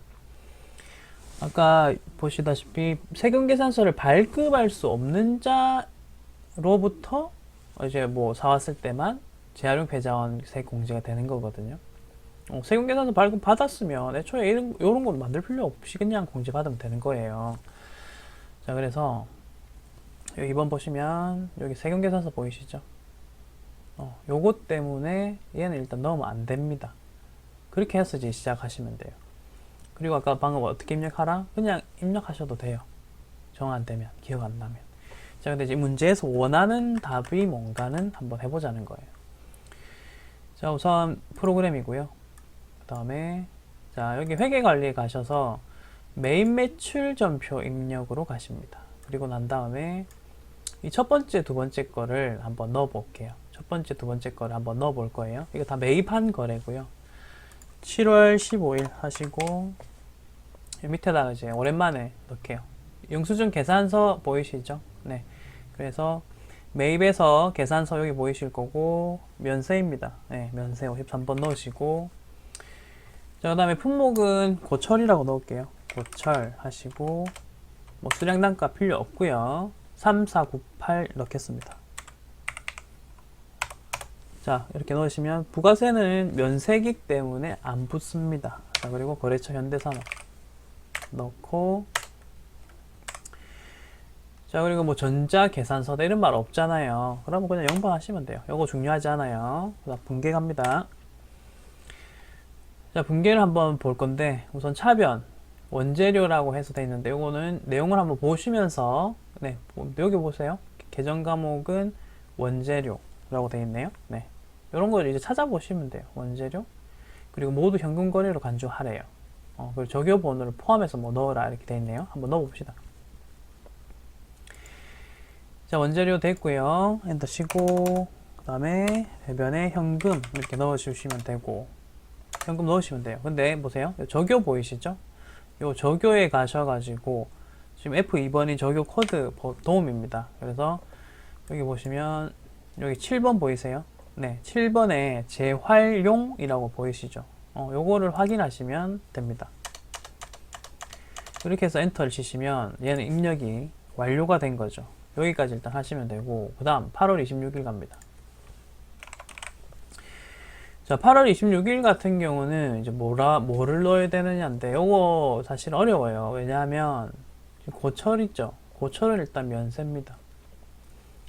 아까 보시다시피 세금계산서를 발급할 수 없는 자로부터 이제 뭐 사왔을 때만 재활용 패자원 세액 공제가 되는 거거든요. 세금계산서 발급 받았으면 애초에 이런 거 만들 필요 없이 그냥 공제 받으면 되는 거예요. 자, 그래서 여기 2번 보시면 여기 세금계산서 보이시죠? 요것 때문에 얘는 일단 넣으면 안 됩니다. 그렇게 해서 이제 시작하시면 돼요. 그리고 아까 방금 어떻게 입력하라? 그냥 입력하셔도 돼요. 정 안 되면, 기억 안 나면. 자, 근데 이제 문제에서 원하는 답이 뭔가는 한번 해보자는 거예요. 자, 우선 프로그램이고요. 그 다음에 자, 여기 회계관리에 가셔서 메인 매출 전표 입력으로 가십니다. 그리고 난 다음에 이 첫 번째, 두 번째 거를 한번 넣어 볼게요. 첫 번째, 두 번째 거를 한번 넣어 볼 거예요. 이거 다 매입한 거래고요. 7월 15일 하시고 밑에다가 이제 오랜만에 넣을게요. 영수증 계산서 보이시죠? 네. 그래서 매입에서 계산서 여기 보이실 거고 면세입니다. 네, 면세 53번 넣으시고, 자, 그 다음에 품목은 고철이라고 넣을게요. 고철 하시고 뭐 수량 단가 필요 없고요. 3498 넣겠습니다. 자, 이렇게 넣으시면 부가세는 면세기 때문에 안 붙습니다. 자, 그리고 거래처 현대산업 넣고, 자, 그리고 뭐 전자계산서다 이런 말 없잖아요. 그러면 그냥 0번 하시면 돼요. 이거 중요하지 않아요. 그다음 분계 갑니다. 자, 분계를 한번 볼 건데 우선 차변 원재료라고 해서 돼 있는데 요거는 내용을 한번 보시면서, 네, 여기 보세요. 계정 과목은 원재료라고 돼 있네요. 네, 이런 걸 이제 찾아보시면 돼요. 원재료, 그리고 모두 현금 거래로 간주하래요. 그리고 적요 번호를 포함해서 뭐 넣어라 이렇게 돼 있네요. 한번 넣어봅시다. 자, 원재료 됐고요. 엔터 치고, 그 다음에 배변에 현금 이렇게 넣어주시면 되고, 현금 넣으시면 돼요. 근데 보세요. 적요 보이시죠? 요 적요에 가셔가지고 지금 F2번이 적요 코드 도움입니다. 그래서 여기 보시면 여기 7번 보이세요? 네, 7번에 재활용이라고 보이시죠? 요거를 확인하시면 됩니다. 이렇게 해서 엔터를 치시면 얘는 입력이 완료가 된 거죠. 여기까지 일단 하시면 되고, 그 다음 8월 26일 갑니다. 자, 8월 26일 같은 경우는 이제 뭐를 넣어야 되느냐인데, 요거 사실 어려워요. 왜냐하면 고철 있죠? 고철은 일단 면세입니다.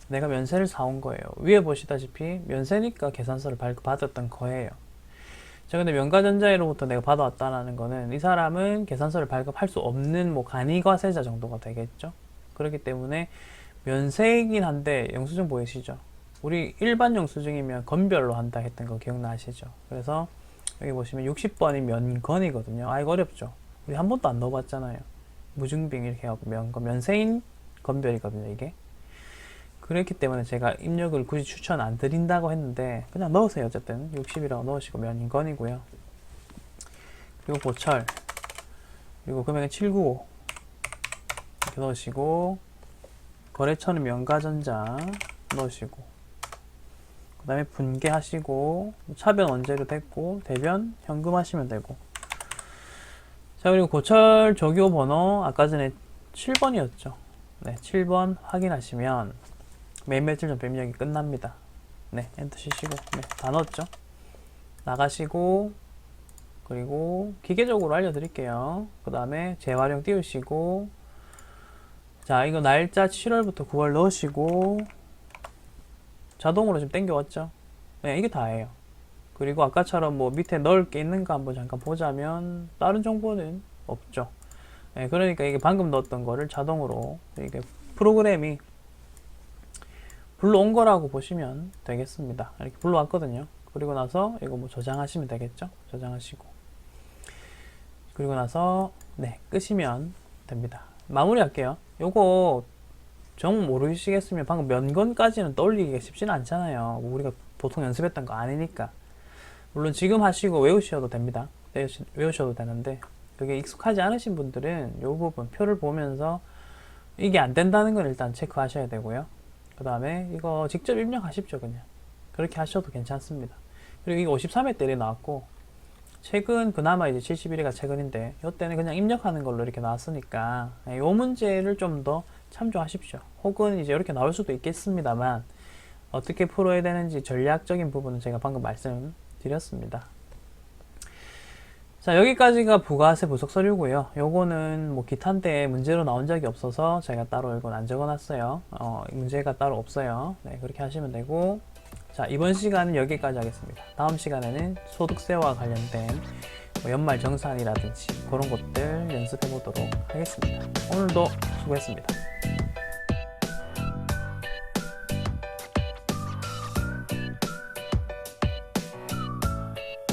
내가 면세를 사온 거예요. 위에 보시다시피 면세니까 계산서를 발급받았던 거예요. 자, 근데 명가전자회로부터 내가 받아왔다는 거는 이 사람은 계산서를 발급할 수 없는 뭐 간이과세자 정도가 되겠죠. 그렇기 때문에 면세이긴 한데 영수증 보이시죠? 우리 일반 영수증이면 건별로 한다 했던 거 기억나시죠? 그래서 여기 보시면 60번이 면건이거든요. 아, 이거 어렵죠? 우리 한 번도 안 넣어봤잖아요. 무증빙 이렇게 하고 면세인 건별이거든요, 이게. 그렇기 때문에 제가 입력을 굳이 추천 안 드린다고 했는데 그냥 넣으세요. 어쨌든 60이라고 넣으시고 면건이고요. 그리고 고철, 그리고 금액은 795 이렇게 넣으시고, 거래처는 명가전자 넣으시고, 그 다음에 분계하시고, 차변 원재료 됐고, 대변 현금 하시면 되고. 자, 그리고 고철 조교 번호 아까 전에 7번이었죠. 네, 7번 확인하시면 매일매출 전표 입력이 끝납니다. 네, 엔터 치시고, 네, 다 넣었죠. 나가시고, 그리고 기계적으로 알려드릴게요. 그 다음에 재활용 띄우시고, 자, 이거 날짜 7월부터 9월 넣으시고, 자동으로 지금 땡겨왔죠. 네, 이게 다예요. 그리고 아까처럼 뭐 밑에 넣을 게 있는가 한번 잠깐 보자면 다른 정보는 없죠. 네, 그러니까 이게 방금 넣었던 거를 자동으로 이게 프로그램이 불러온 거라고 보시면 되겠습니다. 이렇게 불러왔거든요. 그리고 나서 이거 뭐 저장하시면 되겠죠. 저장하시고, 그리고 나서 네, 끄시면 됩니다. 마무리 할게요. 요거 정 모르시겠으면 방금 면건까지는 떠올리기가 쉽지는 않잖아요. 우리가 보통 연습했던 거 아니니까. 물론 지금 하시고 외우셔도 됩니다. 외우셔도 되는데 그게 익숙하지 않으신 분들은 이 부분 표를 보면서 이게 안 된다는 건 일단 체크하셔야 되고요. 그 다음에 이거 직접 입력하십시오. 그냥 그렇게 하셔도 괜찮습니다. 그리고 이거 53회 때에 나왔고, 최근 그나마 이제 71회가 최근인데 이때는 그냥 입력하는 걸로 이렇게 나왔으니까 이 문제를 좀 더 참조하십시오. 혹은 이제 이렇게 나올 수도 있겠습니다만 어떻게 풀어야 되는지 전략적인 부분은 제가 방금 말씀드렸습니다. 자, 여기까지가 부가세 부속 서류고요. 요거는 뭐 기타인데 문제로 나온 적이 없어서 제가 따로 이건 안 적어놨어요. 문제가 따로 없어요. 네, 그렇게 하시면 되고, 자, 이번 시간은 여기까지 하겠습니다. 다음 시간에는 소득세와 관련된 뭐 연말 정산이라든지 그런 것들 연습해 보도록 하겠습니다. 오늘도 수고했습니다.